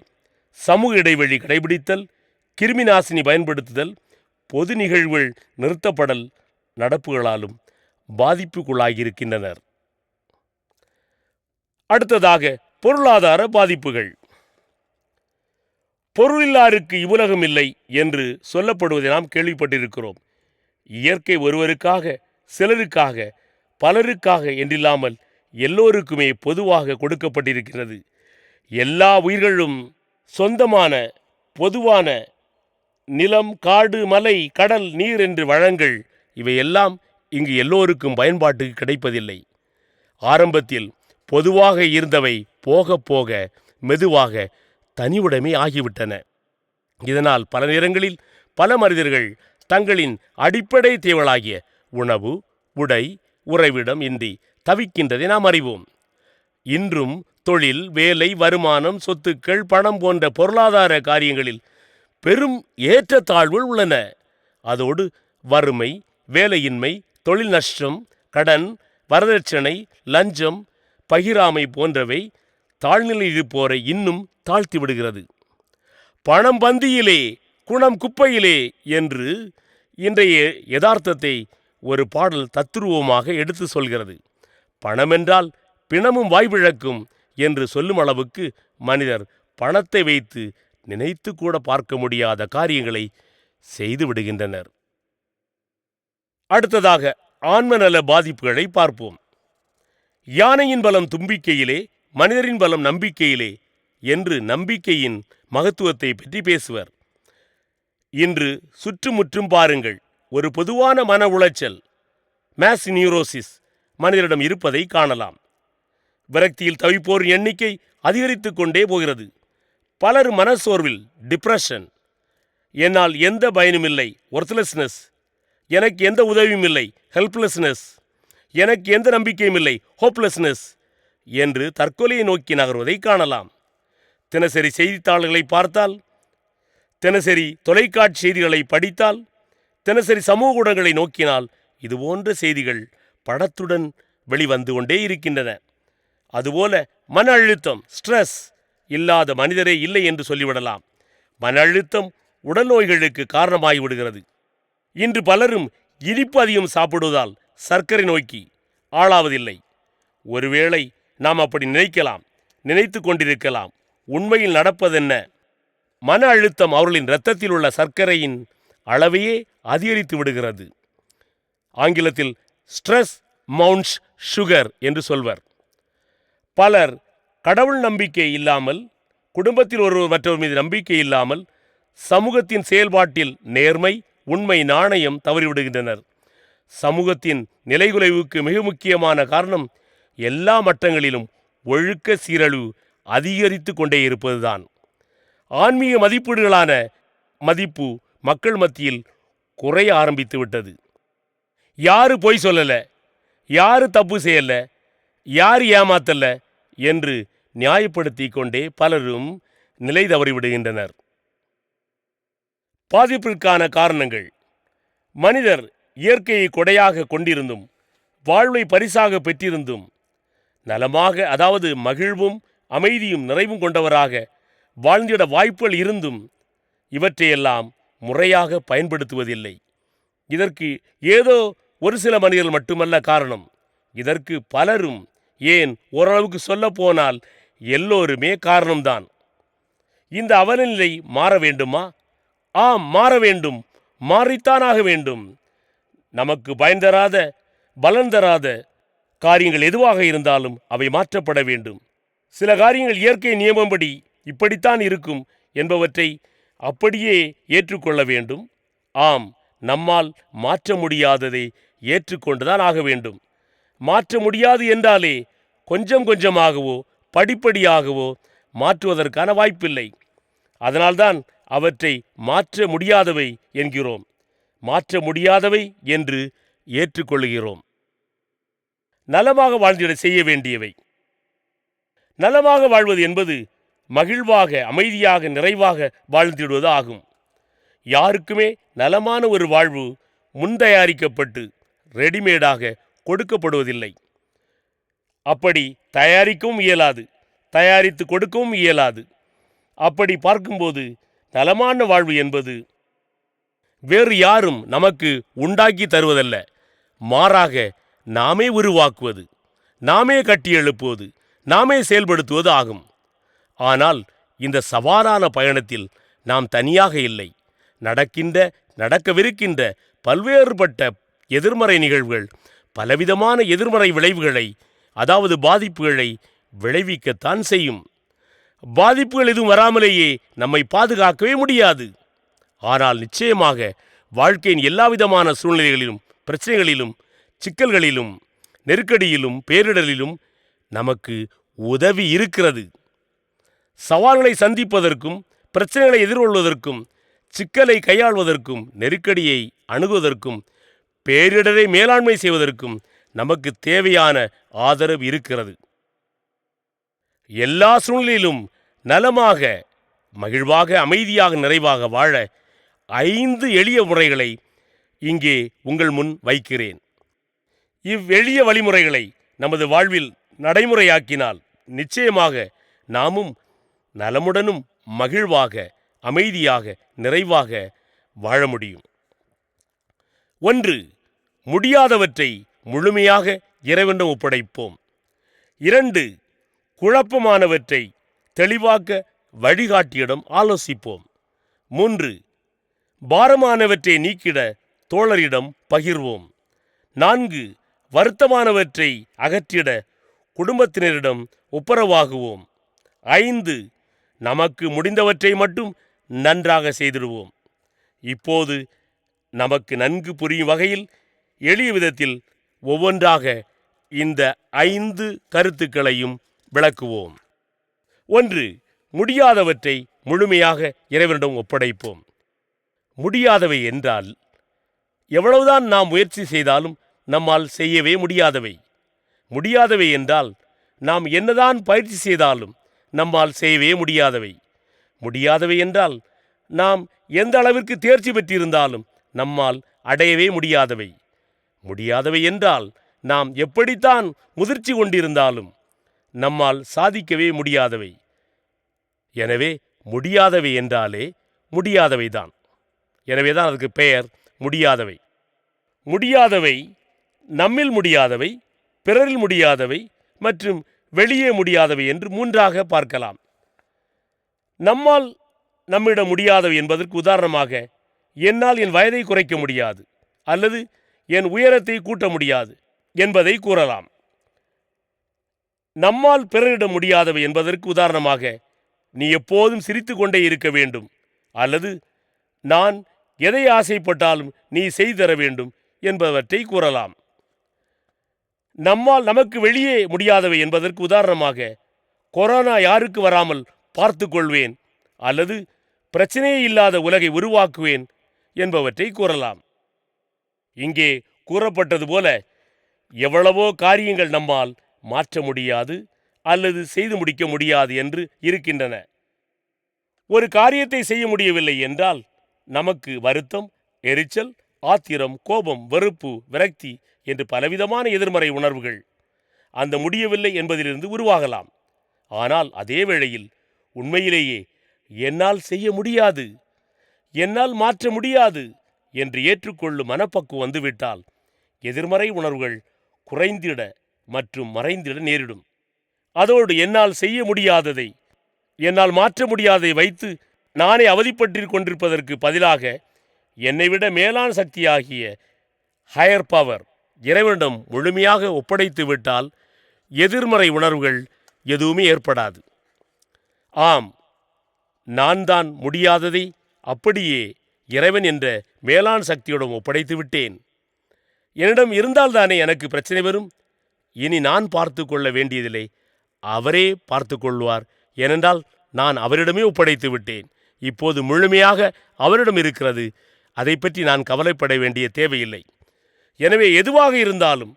சமூக இடைவெளி கடைபிடித்தல், கிருமி நாசினி பயன்படுத்துதல், பொது நிகழ்வுகள் நிறுத்தப்படல் நடப்புகளாலும் பாதிப்புக்குள்ளாகியிருக்கின்றனர். அடுத்ததாக பொருளாதார பாதிப்புகள். பொருளில்லாருக்கு இவ்வுலகம் இல்லை என்று சொல்லப்படுவதை நாம் கேள்விப்பட்டிருக்கிறோம். இயற்கை ஒருவருக்காக, சிலருக்காக, பலருக்காக என்றில்லாமல் எல்லோருக்குமே பொதுவாக கொடுக்கப்பட்டிருக்கிறது. எல்லா உயிர்களும் சொந்தமான பொதுவான நிலம், காடு, மலை, கடல், நீர் என்று வளங்கள் இவையெல்லாம் இங்கு எல்லோருக்கும் பயன்பாட்டுக்கு கிடைப்பதில்லை. ஆரம்பத்தில் பொதுவாக இருந்தவை போக போக மெதுவாக தனியுடைமை ஆகிவிட்டன. இதனால் பல நேரங்களில் பல மனிதர்கள் தங்களின் அடிப்படை தேவைகளாகிய உணவு, உடை, உறைவிடம் இன்றி தவிக்கின்றதை நாம் அறிவோம். இன்றும் தொழில், வேலை, வருமானம், சொத்துக்கள், பணம் போன்ற பொருளாதார காரியங்களில் பெரும் ஏற்றத்தாழ்வுகள் உள்ளன. அதோடு வறுமை, வேலையின்மை, தொழில் நஷ்டம், கடன், வரதட்சணை, லஞ்சம், பகிராமை போன்றவை தாழ்நிலையில் இருப்போரை இன்னும் தாழ்த்தி விடுகிறது. பணம் பந்தியிலே, குணம் குப்பையிலே என்று இன்றைய யதார்த்தத்தை ஒரு பாடல் தத்துருவமாக எடுத்து சொல்கிறது. பணமென்றால் பிணமும் வாய்விழக்கும் என்று சொல்லும் அளவுக்கு மனிதர் பணத்தை வைத்து நினைத்து கூட பார்க்க முடியாத காரியங்களை செய்து விடுகின்றனர். அடுத்ததாக ஆன்மநல பாதிப்புகளை பார்ப்போம். யானையின் பலம் தும்பிக்கையிலே, மனிதரின் பலம் நம்பிக்கையிலே என்று நம்பிக்கையின் மகத்துவத்தை பற்றி பேசுவர். இன்று சுற்றுமுற்றும் பாருங்கள், ஒரு பொதுவான மன உளைச்சல், மாஸ் நியூரோசிஸ் மனிதரிடம் இருப்பதை காணலாம். விரக்தியில் தவிப்போரின் எண்ணிக்கை அதிகரித்து கொண்டே போகிறது. பலர் மனசோர்வில், டிப்ரெஷன், என்னால் எந்த பயனுமில்லை, ஒர்த்லெஸ்னஸ், எனக்கு எந்த உதவியும் இல்லை, ஹெல்ப்லெஸ்னஸ், எனக்கு எந்த நம்பிக்கையும் இல்லை, ஹோப்லெஸ்னஸ் என்று தற்கொலையை நோக்கி நகர்வதை காணலாம். தினசரி செய்தித்தாள்களை பார்த்தால், தினசரி தொலைக்காட்சி செய்திகளை படித்தால், தினசரி சமூக ஊடகங்களை நோக்கினால் இதுபோன்ற செய்திகள் படத்துடன் வெளிவந்து கொண்டே இருக்கின்றன. அதுபோல மன அழுத்தம், ஸ்ட்ரெஸ் இல்லாத மனிதரே இல்லை என்று சொல்லிவிடலாம். மன அழுத்தம் உடல் நோய்களுக்கு காரணமாகிவிடுகிறது. இன்று பலரும் இனிப்பு அதிகம் சாப்பிடுவதால் சர்க்கரை நோய்க்கு ஆளாவதில்லை. ஒருவேளை நாம் அப்படி நினைக்கலாம், நினைத்து கொண்டிருக்கலாம். உண்மையில் நடப்பதென்ன? மன அழுத்தம் அவர்களின் இரத்தத்தில் உள்ள சர்க்கரையின் அளவையே அதிகரித்து விடுகிறது. ஆங்கிலத்தில் ஸ்ட்ரெஸ் மவுண்ட்ஸ் சுகர் என்று சொல்வர். பலர் கடவுள் நம்பிக்கை இல்லாமல், குடும்பத்தில் ஒருவர் மற்றவர் மீது நம்பிக்கை இல்லாமல், சமூகத்தின் செயல்பாட்டில் நேர்மை, உண்மை, நாணயம் தவறிவிடுகின்றனர். சமூகத்தின் நிலைகுலைவுக்கு மிக முக்கியமான காரணம் எல்லா மட்டங்களிலும் ஒழுக்க சீரழிவு அதிகரித்து கொண்டே இருப்பதுதான். ஆன்மீக மதிப்பீடுகளான மதிப்பு மக்கள் மத்தியில் குறைய ஆரம்பித்து விட்டது. யாரு பொய் சொல்லல, யாரு தப்பு செய்யல, யார் ஏமாத்தல என்று நியாயப்படுத்தி கொண்டே பலரும் நிலை தவறிவிடுகின்றனர். பாதிப்பிற்கான காரணங்கள்: மனிதர் இயற்கையை கொடையாக கொண்டிருந்தும், வாழ்வை பரிசாக பெற்றிருந்தும், நலமாக, அதாவது மகிழ்வும் அமைதியும் நிறைவும் கொண்டவராக வாழ்ந்திட வாய்ப்புகள் இருந்தும் இவற்றையெல்லாம் முறையாக பயன்படுத்துவதில்லை. இதற்கு ஏதோ ஒரு சில மனிதர்கள் மட்டுமல்ல காரணம். இதற்கு பலரும், ஏன் ஓரளவுக்கு சொல்ல போனால் எல்லோருமே காரணம்தான். இந்த அவலநிலை மாற வேண்டுமா? ஆம், மாற வேண்டும். மாறித்தானாக வேண்டும். நமக்கு பயன் தராத, பலன் தராத காரியங்கள் எதுவாக இருந்தாலும் அவை மாற்றப்பட வேண்டும். சில காரியங்கள் இயற்கை நியமப்படி இப்படித்தான் இருக்கும் என்பவற்றை அப்படியே ஏற்றுக்கொள்ள வேண்டும். ஆம், நம்மால் மாற்ற முடியாததை ஏற்றுக்கொண்டுதான் ஆக வேண்டும். மாற்ற முடியாது என்றாலே கொஞ்சம் கொஞ்சமாகவோ படிப்படியாகவோ மாற்றுவதற்கான வாய்ப்பில்லை. அதனால்தான் அவற்றை மாற்ற முடியாதவை என்கிறோம். மாற்ற முடியாதவை என்று ஏற்றுக்கொள்கிறோம். நலமாக வாழ்ந்திட செய்ய வேண்டியவை. நலமாக வாழ்வது என்பது மகிழ்வாக, அமைதியாக, நிறைவாக வாழ்ந்திடுவது ஆகும். யாருக்குமே நலமான ஒரு வாழ்வு முன்தயாரிக்கப்பட்டு ரெடிமேடாக கொடுக்கப்படுவதில்லை. அப்படி தயாரிக்கவும் இயலாது, தயாரித்து கொடுக்கவும் இயலாது. அப்படி பார்க்கும்போது நலமான வாழ்வு என்பது வேறு யாரும் நமக்கு உண்டாக்கி தருவதல்ல, மாறாக நாமே உருவாக்குவது, நாமே கட்டி எழுப்புவது, நாமே செயல்படுத்துவது ஆகும். ஆனால் இந்த சவாலான பயணத்தில் நாம் தனியாக இல்லை. நடக்கவிருக்கின்ற பல்வேறுபட்ட எதிர்மறை நிகழ்வுகள் பலவிதமான எதிர்மறை விளைவுகளை, அதாவது பாதிப்புகளை விளைவிக்கத்தான் செய்யும். பாதிப்புகள் எதுவும் வராமலேயே நம்மை பாதுகாக்கவே முடியாது. ஆனால் நிச்சயமாக வாழ்க்கையின் எல்லாவிதமான சூழ்நிலைகளிலும், பிரச்சனைகளிலும், சிக்கல்களிலும், நெருக்கடியிலும், பேரிடரிலும் நமக்கு உதவி இருக்கிறது. சவால்களை சந்திப்பதற்கும், பிரச்சனைகளை எதிர்கொள்வதற்கும், சிக்கலை கையாள்வதற்கும், நெருக்கடியை அணுகுவதற்கும், பேரிடரை மேலாண்மை செய்வதற்கும் நமக்கு தேவையான ஆதரவு இருக்கிறது. எல்லா சூழ்நிலையிலும் நலமாக, மகிழ்வாக, அமைதியாக, நிறைவாக வாழ 5 எளிய முறைகளை இங்கே உங்கள் முன் வைக்கிறேன். இவ்வெளிய வழிமுறைகளை நமது வாழ்வில் நடைமுறையாக்கினால் நிச்சயமாக நாமும் நலமுடனும் மகிழ்வாக, அமைதியாக, நிறைவாக வாழ முடியும். 1. முடியாதவற்றை முழுமையாக இறைவனிடம் ஒப்படைப்போம். 2. குழப்பமானவற்றை தெளிவாக்க வழிகாட்டியிடம் ஆலோசிப்போம். 3. பாரமானவற்றை நீக்கிட தோழரிடம் பகிர்வோம். 4. வருத்தமானவற்றை அகற்றிட குடும்பத்தினரிடம் ஒப்புரவாகுவோம். 5. நமக்கு முடிந்தவற்றை மட்டும் நன்றாக செய்திடுவோம். இப்போது நமக்கு நன்கு புரியும் வகையில் எளிய விதத்தில் ஒவ்வொன்றாக இந்த 5 கருத்துக்களையும் விளக்குவோம். 1. முடியாதவற்றை முழுமையாக இறைவனிடம் ஒப்படைப்போம். முடியாதவை என்றால் எவ்வளவுதான் நாம் முயற்சி செய்தாலும் நம்மால் செய்யவே முடியாதவை. முடியாதவை என்றால் நாம் என்னதான் பயிற்சி செய்தாலும் நம்மால் செய்யவே முடியாதவை. முடியாதவை என்றால் நாம் எந்த அளவிற்கு தேர்ச்சி பெற்றிருந்தாலும் நம்மால் அடையவே முடியாதவை. முடியாதவை என்றால் நாம் எப்படித்தான் முதிர்ச்சி கொண்டிருந்தாலும் நம்மால் சாதிக்கவே முடியாதவை. எனவே முடியாதவை என்றாலே முடியாதவைதான். எனவேதான் அதுக்கு பெயர் முடியாதவை. முடியாதவை நம்மில் முடியாதவை, பிறரில் முடியாதவை மற்றும் வெளியே முடியாதவை என்று 3ஆக பார்க்கலாம். நம்மால் நம்மிடம் முடியாதவை என்பதற்கு உதாரணமாக என்னால் என் வயதை குறைக்க முடியாது அல்லது என் உயரத்தை கூட்ட முடியாது என்பதை கூறலாம். நம்மால் பிறரிட முடியாதவை என்பதற்கு உதாரணமாக, நீ எப்போதும் சிரித்து கொண்டே இருக்க வேண்டும் அல்லது நான் எதை ஆசைப்பட்டாலும் நீ செய்தர வேண்டும் என்பவற்றை கூறலாம். நம்மால் நமக்கு வெளியே முடியாதவை என்பதற்கு உதாரணமாக, கொரோனா யாருக்கு வராமல் பார்த்து கொள்வேன் அல்லது பிரச்சனையே இல்லாத உலகை உருவாக்குவேன் என்பவற்றை கூறலாம். இங்கே கூறப்பட்டது போல எவ்வளவோ காரியங்கள் நம்மால் மாற்ற முடியாது அல்லது செய்து முடிக்க முடியாது என்று இருக்கின்றன. ஒரு காரியத்தை செய்ய முடியவில்லை என்றால் நமக்கு வருத்தம், எரிச்சல், ஆத்திரம், கோபம், வெறுப்பு, விரக்தி என்று பலவிதமான எதிர்மறை உணர்வுகள் அந்த முடியவில்லை என்பதிலிருந்து உருவாகலாம். ஆனால் அதே வேளையில் உண்மையிலேயே என்னால் செய்ய முடியாது, என்னால் மாற்ற முடியாது என்று ஏற்றுக்கொள்ளும் மனப்பக்குவம் வந்துவிட்டால் எதிர்மறை உணர்வுகள் குறைந்திட மற்றும் மறைந்திட நேரிடும். அதோடு என்னால் செய்ய முடியாததை, என்னால் மாற்ற முடியாததை வைத்து நானே அவதிப்பட்டு கொண்டிருப்பதற்கு பதிலாக என்னை விட மேலான சக்தியாகிய ஹையர் பவர் இறைவனிடம் முழுமையாக ஒப்படைத்து விட்டால் எதிர்மறை உணர்வுகள் எதுவுமே ஏற்படாது. ஆம், நான் தான் முடியாததை அப்படியே இறைவன் என்ற மேலான சக்தியுடன் ஒப்படைத்து விட்டேன். என்னிடம் இருந்தால்தானே எனக்கு பிரச்சனை வரும். இனி நான் பார்த்து கொள்ள வேண்டியதில்லை, அவரே பார்த்து கொள்வார். ஏனென்றால் நான் அவரிடமே ஒப்படைத்து விட்டேன். இப்போது முழுமையாக அவரிடம் இருக்கிறது. அதை பற்றி நான் கவலைப்பட வேண்டிய தேவையில்லை. எனவே எதுவாக இருந்தாலும்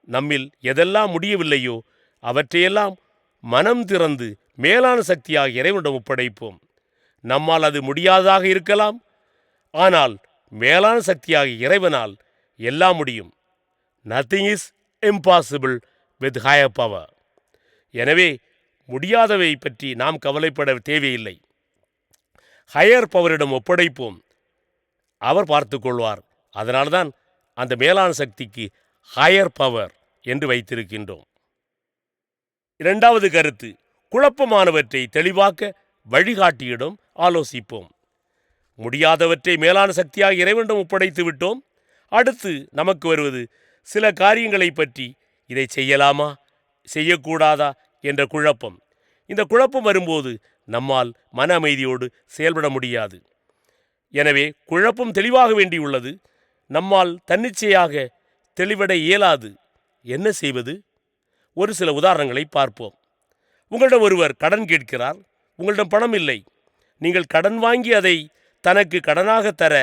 நம்மில் எதெல்லாம் முடியவில்லையோ அவற்றையெல்லாம் மனம் திறந்து மேலான சக்தியாக இறைவனிடம் ஒப்படைப்போம். நம்மால் அது முடியாததாக இருக்கலாம், ஆனால் மேலான சக்தியாக இறைவனால் எல்லாம் முடியும். Nothing is impossible with higher power. எனவே முடியாதவை பற்றி நாம் கவலைப்பட தேவையில்லை. ஹையர் பவரிடம் ஒப்படைப்போம், அவர் பார்த்து கொள்வார். அதனால்தான் அந்த மேலான சக்திக்கு ஹையர் பவர் என்று வைத்திருக்கின்றோம். இரண்டாவது கருத்து, குழப்பமானவற்றை தெளிவாக்க வழிகாட்டியிடம் ஆலோசிப்போம். முடியாதவற்றை மேலான சக்தியாக இறைவனிடம் ஒப்படைத்து விட்டோம். அடுத்து நமக்கு வருவது சில காரியங்களை பற்றி, இதை செய்யலாமா செய்யக்கூடாதா என்ற குழப்பம். இந்த குழப்பம் வரும்போது நம்மால் மன அமைதியோடு செயல்பட முடியாது. எனவே குழப்பம் தெளிவாக வேண்டியுள்ளது. நம்மால் தன்னிச்சையாக தெளிவட இயலாது. என்ன செய்வது? ஒரு சில உதாரணங்களை பார்ப்போம். உங்களிடம் ஒருவர் கடன் கேட்கிறார். உங்களிடம் பணம் இல்லை. நீங்கள் கடன் வாங்கி அதை தனக்கு கடனாக தர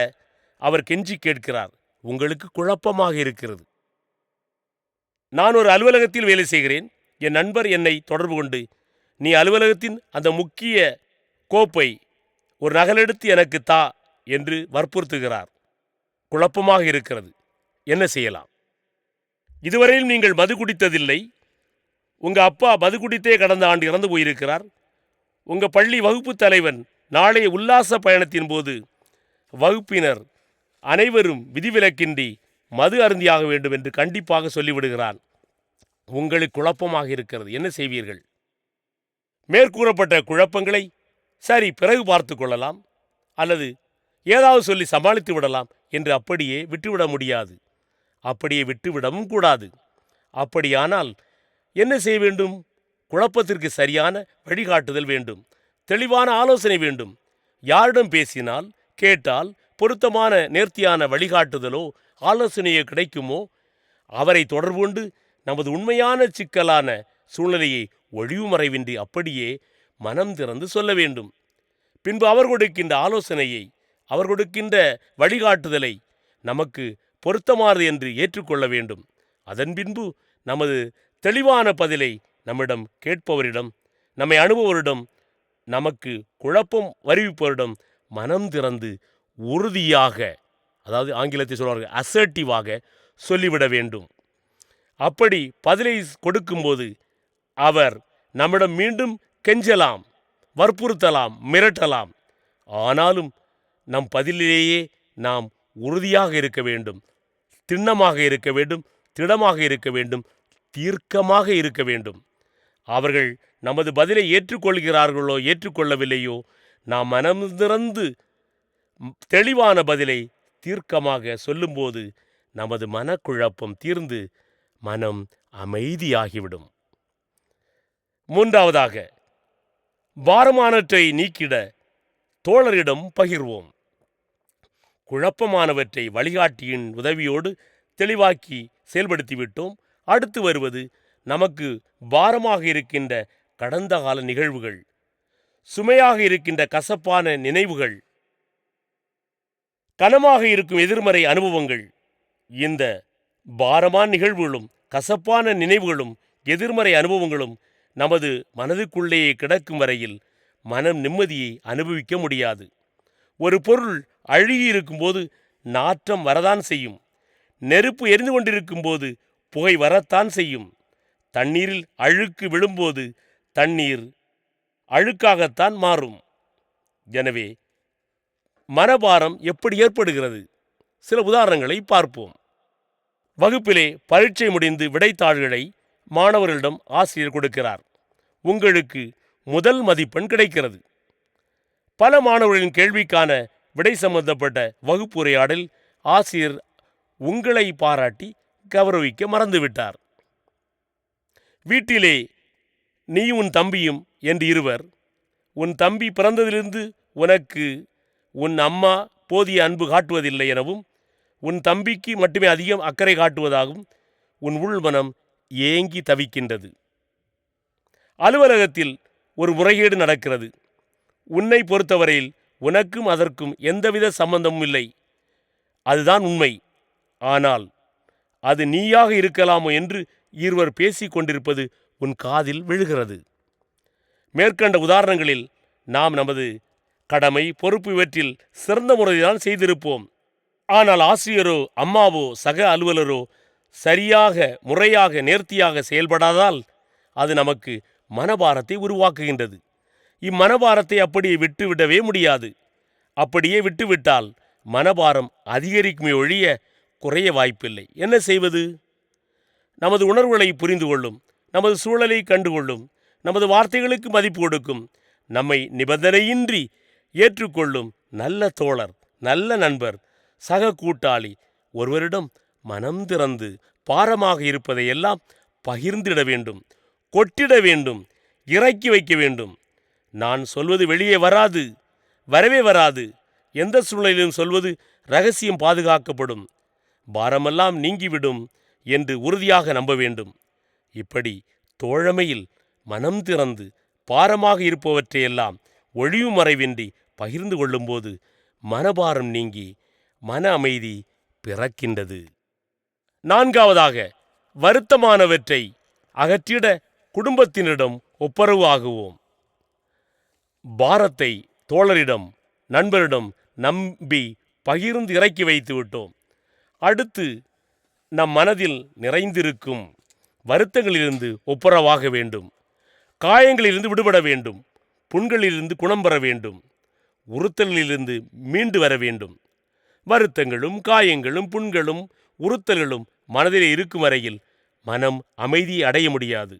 அவர் கெஞ்சி கேட்கிறார். உங்களுக்கு குழப்பமாக இருக்கிறது. நான் ஒரு அலுவலகத்தில் வேலை செய்கிறேன். என் நண்பர் என்னை தொடர்பு கொண்டு, நீ அலுவலகத்தின் அந்த முக்கிய கோப்பை ஒரு நகலெடுத்து எனக்கு தா என்று வற்புறுத்துகிறார். குழப்பமாக இருக்கிறது. என்ன செய்யலாம்? இதுவரையில் நீங்கள் மது குடித்ததில்லை. உங்க அப்பா மது குடித்தே கடந்த ஆண்டு இறந்து போயிருக்கிறார். உங்க பள்ளி வகுப்பு தலைவன் நாளைய உல்லாச பயணத்தின் போது வகுப்பினர் அனைவரும் விதிவிலக்கின்றி மது அருந்தியாக வேண்டும் என்று கண்டிப்பாக சொல்லிவிடுகிறான். உங்களுக்கு குழப்பமாக இருக்கிறது. என்ன செய்வீர்கள்? மேற்கூறப்பட்ட குழப்பங்களை சரி பிறகு பார்த்து கொள்ளலாம் அல்லது ஏதாவது சொல்லி சமாளித்து விடலாம் என்று அப்படியே விட்டுவிட முடியாது. அப்படியே விட்டுவிடவும் கூடாது. அப்படியானால் என்ன செய்ய வேண்டும்? குழப்பத்திற்கு சரியான வழிகாட்டுதல் வேண்டும். தெளிவான ஆலோசனை வேண்டும். யாரிடம் பேசினால், கேட்டால் பொருத்தமான நேர்த்தியான வழிகாட்டுதலோ ஆலோசனையோ கிடைக்குமோ அவரை தொடர்பு கொண்டு நமது உண்மையான சிக்கலான சூழ்நிலையை ஒழிவு மறைவின்றி அப்படியே மனம் திறந்து சொல்ல வேண்டும். பின்பு அவர் கொடுக்கின்ற ஆலோசனையை, அவர் கொடுக்கின்ற வழிகாட்டுதலை நமக்கு பொருத்தமானது என்று ஏற்றுக்கொள்ள வேண்டும். அதன் பின்பு நமது தெளிவான பதிலை நம்மிடம் கேட்பவரிடம், நம்மை அணுபவரிடம், நமக்கு குழப்பம் வருவிப்பவரிடம் மனம் திறந்து உறுதியாக, அதாவது ஆங்கிலத்தை சொல்வார்கள் அசர்ட்டிவாக சொல்லிவிட வேண்டும். அப்படி பதிலை கொடுக்கும்போது அவர் நம்மிடம் மீண்டும் கெஞ்சலாம், வற்புறுத்தலாம், மிரட்டலாம். ஆனாலும் நம் பதிலிலேயே நாம் உறுதியாக இருக்க வேண்டும், திண்ணமாக இருக்க வேண்டும், திடமாக இருக்க வேண்டும், தீர்க்கமாக இருக்க வேண்டும். அவர்கள் நமது பதிலை ஏற்றுக்கொள்கிறார்களோ ஏற்றுக்கொள்ளவில்லையோ, நாம் மனம் திறந்து தெளிவான பதிலை தீர்க்கமாக சொல்லும்போது நமது மனக்குழப்பம் தீர்ந்து மனம் அமைதியாகிவிடும். மூன்றாவதாக, பாரமானவற்றை நீக்கிட தோழரிடம் பகிர்வோம். குழப்பமானவற்றை வழிகாட்டியின் உதவியோடு தெளிவாக்கி செயல்படுத்திவிட்டோம். அடுத்து வருவது நமக்கு பாரமாக இருக்கின்ற கடந்த கால நிகழ்வுகள், சுமையாக இருக்கின்ற கசப்பான நினைவுகள், கனமாக இருக்கும் எதிர்மறை அனுபவங்கள். இந்த பாரமான நிகழ்வுகளும் கசப்பான நினைவுகளும் எதிர்மறை அனுபவங்களும் நமது மனதுக்குள்ளேயே கிடக்கும் வரையில் மனம் நிம்மதியை அனுபவிக்க முடியாது. ஒரு பொருள் அழுகி இருக்கும்போது நாற்றம் வரத்தான் செய்யும். நெருப்பு எரிந்து கொண்டிருக்கும் போது புகை வரத்தான் செய்யும். தண்ணீரில் அழுக்கு விழும்போது தண்ணீர் அழுக்காகத்தான் மாறும். எனவே மனபாரம் எப்படி ஏற்படுகிறது? சில உதாரணங்களை பார்ப்போம். வகுப்பிலே பரீட்சை முடிந்து விடைத்தாள்களை மாணவர்களிடம் ஆசிரியர் கொடுக்கிறார். உங்களுக்கு முதல் மதிப்பெண் கிடைக்கிறது. பல மாணவர்களின் கேள்விக்கான விடை சம்பந்தப்பட்ட வகுப்புரையாடல் ஆசிரியர் உங்களை பாராட்டி கௌரவிக்க மறந்துவிட்டார். வீட்டிலே நீ உன் தம்பியும் என்று இருவர். உன் தம்பி பிறந்ததிலிருந்து உனக்கு உன் அம்மா போதிய அன்பு காட்டுவதில்லை எனவும், உன் தம்பிக்கு மட்டுமே அதிகம் அக்கறை காட்டுவதாகவும் உன் உள்மனம் ஏங்கி தவிக்கின்றது. அலுவலகத்தில் ஒரு முறைகேடு நடக்கிறது. உன்னை பொறுத்தவரையில் உனக்கும் அதற்கும் எந்தவித சம்பந்தமும் இல்லை. அதுதான் உண்மை. ஆனால் அது நீயாக இருக்கலாமோ என்று இருவர் பேசிக் கொண்டிருப்பது உன் காதில் விழுகிறது. மேற்கண்ட உதாரணங்களில் நாம் நமது கடமை, பொறுப்பு இவற்றில் சிறந்த முறையில்தான் செய்திருப்போம். ஆனால் ஆசிரியரோ, அம்மாவோ, சக அலுவலரோ சரியாக, முறையாக, நேர்த்தியாக செயல்படாதால் அது நமக்கு மனபாரத்தை உருவாக்குகின்றது. இம்மனபாரத்தை அப்படியே விட்டுவிடவே முடியாது. அப்படியே விட்டுவிட்டால் மனபாரம் அதிகரிக்குமே ஒழிய குறைய வாய்ப்பில்லை. என்ன செய்வது? நமது உணர்வுகளை புரிந்து கொள்ளும், நமது சூழலை கண்டுகொள்ளும், நமது வார்த்தைகளுக்கு மதிப்பு கொடுக்கும், நம்மை நிபந்தனையின்றி ஏற்றுக்கொள்ளும் நல்ல தோழர், நல்ல நண்பர், சக கூட்டாளி ஒருவரிடம் மனம் திறந்து பாரமாக இருப்பதையெல்லாம் பகிர்ந்திட வேண்டும், கொட்டிட வேண்டும், இறக்கி வைக்க வேண்டும். நான் சொல்வது வெளியே வராது, வரவே வராது. எந்த சூழ்நிலையிலும் சொல்வது இரகசியம் பாதுகாக்கப்படும், பாரமெல்லாம் நீங்கிவிடும் என்று உறுதியாக நம்ப வேண்டும். இப்படி தோழமையில் மனம் திறந்து பாரமாக இருப்பவற்றையெல்லாம் ஒழிவு மறைவின்றி பகிர்ந்து கொள்ளும்போது மனபாரம் நீங்கி மன அமைதி பிறக்கின்றது. நான்காவதாக, வருத்தமானவற்றை அகற்றிட குடும்பத்தினரிடம் ஒப்புரவு ஆகுவோம். பாரத்தை தோழரிடம், நண்பரிடம் நம்பி பகிர்ந்து இறக்கி வைத்து விட்டோம். அடுத்து நம் மனதில் நிறைந்திருக்கும் வருத்தங்களிலிருந்து ஒப்புரவாக வேண்டும். காயங்களிலிருந்து விடுபட வேண்டும். புண்களிலிருந்து குணம் பெற வேண்டும். உறுத்தல்களிலிருந்து மீண்டு வர வேண்டும். வருத்தங்களும் காயங்களும் புண்களும் உறுத்தல்களும் மனதிலே இருக்கும் வரையில் மனம் அமைதி அடைய முடியாது.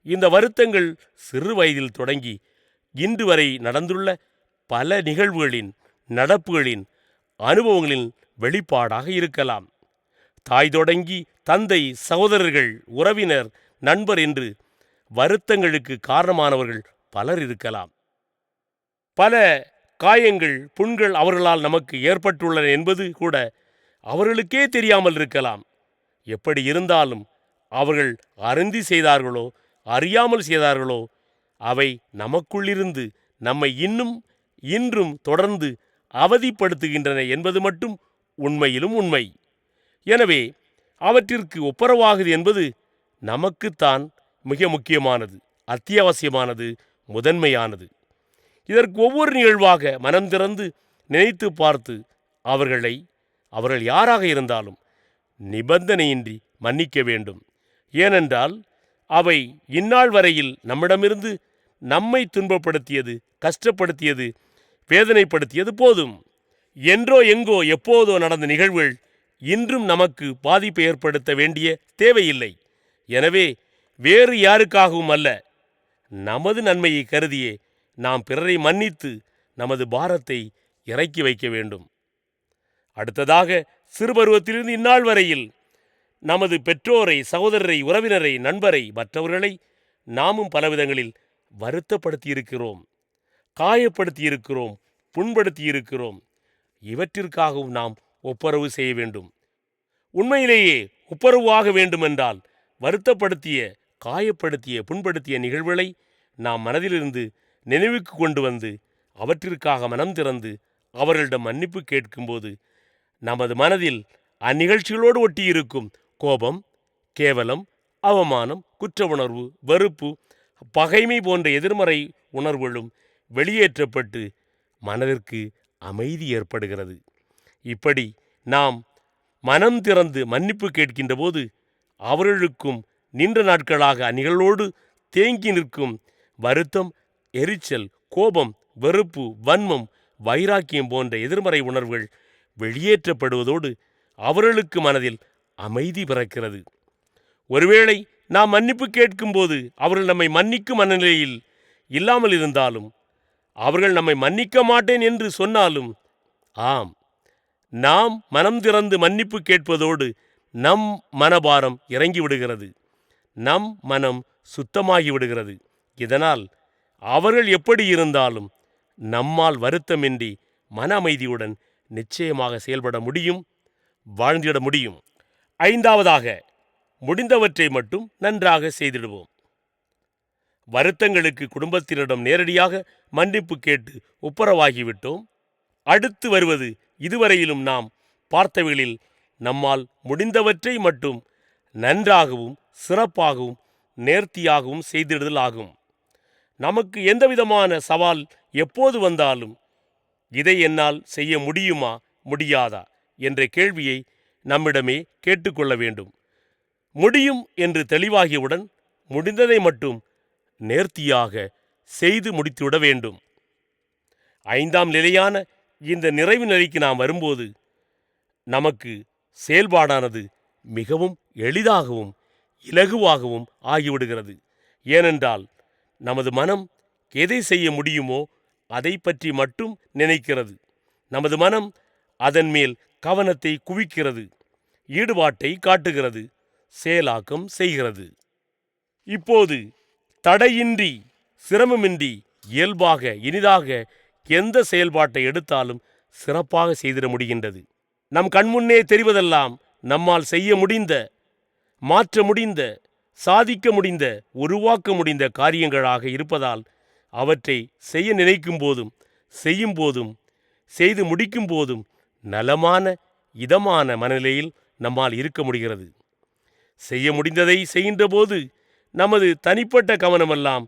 இந்த வருத்தங்கள் சிறு வயதில் தொடங்கி இன்று வரை நடந்துள்ள பல நிகழ்வுகளின், நடப்புகளின், அனுபவங்களின் வெளிப்பாடாக இருக்கலாம். தாய் தொடங்கி தந்தை, சகோதரர்கள், உறவினர், நண்பர் என்று வருத்தங்களுக்கு காரணமானவர்கள் பலர் இருக்கலாம். பல காயங்கள், புண்கள் அவர்களால் நமக்கு ஏற்பட்டுள்ளன என்பது கூட அவர்களுக்கே தெரியாமல் இருக்கலாம். எப்படி இருந்தாலும் அவர்கள் அருந்தி செய்தார்களோ, அறியாமல் செய்தார்களோ, அவை நமக்குள்ளிருந்து நம்மை இன்றும் தொடர்ந்து அவதிப்படுத்துகின்றன என்பது மட்டும் உண்மையிலும் உண்மை. எனவே அவற்றிற்கு ஒப்புரவாகுது என்பது நமக்குத்தான் மிக முக்கியமானது, அத்தியாவசியமானது, முதன்மையானது. இதற்கு ஒவ்வொரு நிகழ்வாக மனம் திறந்து நினைத்து பார்த்து அவர்கள் யாராக இருந்தாலும் நிபந்தனையின்றி மன்னிக்க வேண்டும். ஏனென்றால் அவை இந்நாள் வரையில் நம்மிடமிருந்து நம்மை துன்பப்படுத்தியது, கஷ்டப்படுத்தியது, வேதனைப்படுத்தியது போதும். என்றோ எங்கோ எப்போதோ நடந்த நிகழ்வுகள் இன்றும் நமக்கு பாதிப்பை ஏற்படுத்த வேண்டிய தேவையில்லை. எனவே வேறு யாருக்காகவும் அல்ல, நமது நன்மையை கருதியே நாம் பிறரை மன்னித்து நமது பாரத்தை இறக்கி வைக்க வேண்டும். அடுத்ததாக, சிறுபருவத்திலிருந்து இந்நாள் வரையில் நமது பெற்றோரை, சகோதரரை, உறவினரை, நண்பரை, மற்றவர்களை நாமும் பலவிதங்களில் வருத்தப்படுத்தியிருக்கிறோம், காயப்படுத்தியிருக்கிறோம், புண்படுத்தியிருக்கிறோம். இவற்றிற்காகவும் நாம் ஒப்புரவு செய்ய வேண்டும். உண்மையிலேயே ஒப்புரவு ஆக வேண்டுமென்றால் வருத்தப்படுத்திய, காயப்படுத்திய, புண்படுத்திய நிகழ்வுகளை நாம் மனதிலிருந்து நினைவுக்கு கொண்டு வந்து அவற்றிற்காக மனம் திறந்து அவர்களிடம் மன்னிப்பு கேட்கும்போது நமது மனதில் அந்நிகழ்ச்சிகளோடு ஒட்டியிருக்கும் கோபம், கேவலம், அவமானம், குற்ற உணர்வு, வெறுப்பு, பகைமை போன்ற எதிர்மறை உணர்வுகளும் வெளியேற்றப்பட்டு மனதிற்கு அமைதி ஏற்படுகிறது. இப்படி நாம் மனம் திறந்து மன்னிப்பு கேட்கின்ற போது அவர்களுக்கும் நீண்ட நாட்களாக அந்நிகழ்வோடு தேங்கி நிற்கும் வருத்தம், எரிச்சல், கோபம், வெறுப்பு, வன்மம், வைராக்கியம் போன்ற எதிர்மறை உணர்வுகள் வெளியேற்றப்படுவதோடு அவர்களுக்கு மனதில் அமைதி பிறக்கிறது. ஒருவேளை நாம் மன்னிப்பு கேட்கும்போது அவர்கள் நம்மை மன்னிக்கும் மனநிலையில் இல்லாமல் இருந்தாலும், அவர்கள் நம்மை மன்னிக்க மாட்டேன் என்று சொன்னாலும், ஆம், நாம் மனம் திறந்து மன்னிப்பு கேட்பதோடு நம் மனபாரம் இறங்கிவிடுகிறது, நம் மனம் சுத்தமாகி விடுகிறது. இதனால் அவர்கள் எப்படி இருந்தாலும் நம்மால் வருத்தமின்றி மன அமைதியுடன் நிச்சயமாக செயல்பட முடியும், வாழ்ந்திட முடியும். ஐந்தாவதாக, முடிந்தவற்றை மட்டும் நன்றாக செய்திடுவோம். வருத்தங்களுக்கு குடும்பத்தினரிடம் நேரடியாக மன்னிப்பு கேட்டு ஒப்புரவாகிவிட்டோம். அடுத்து வருவது இதுவரையிலும் நாம் பார்த்தவைகளில் நம்மால் முடிந்தவற்றை மட்டும் நன்றாகவும் சிறப்பாகவும் நேர்த்தியாகவும் செய்திடுதல் ஆகும். நமக்கு எந்தவிதமான சவால் எப்போது வந்தாலும் இதை என்னால் செய்ய முடியுமா, முடியாதா என்ற கேள்வியை நம்மிடமே கேட்டுக்கொள்ள வேண்டும். முடியும் என்று தெளிவாகியவுடன் முடிந்ததை மட்டும் நேர்த்தியாக செய்து முடித்துவிட வேண்டும். ஐந்தாம் நிலையான இந்த நிறைவு நிலைக்கு நாம் வரும்போது நமக்கு செயல்பாடானது மிகவும் எளிதாகவும் இலகுவாகவும் ஆகிவிடுகிறது. ஏனென்றால் நமது மனம் எதை செய்ய முடியுமோ அதை பற்றி மட்டும் நினைக்கிறது. நமது மனம் அதன் மேல் கவனத்தை குவிக்கிறது, ஈடுபாட்டை காட்டுகிறது, செயலாக்கம் செய்கிறது. இப்போது தடையின்றி, சிரமமின்றி, இயல்பாக, இனிதாக எந்த செயல்பாட்டை எடுத்தாலும் சிறப்பாக செய்திட முடிகின்றது. நம் கண்முன்னே தெரிவதெல்லாம் நம்மால் செய்ய முடிந்த, மாற்ற முடிந்த, சாதிக்க முடிந்த, உருவாக்க முடிந்த காரியங்களாக இருப்பதால் அவற்றை செய்ய நினைக்கும் போதும், செய்யும் போதும், செய்து முடிக்கும் போதும் நலமான, இதமான மனநிலையில் நம்மால் இருக்க முடிகிறது. செய்ய முடிந்ததை செய்கின்ற போது நமது தனிப்பட்ட கவனமெல்லாம்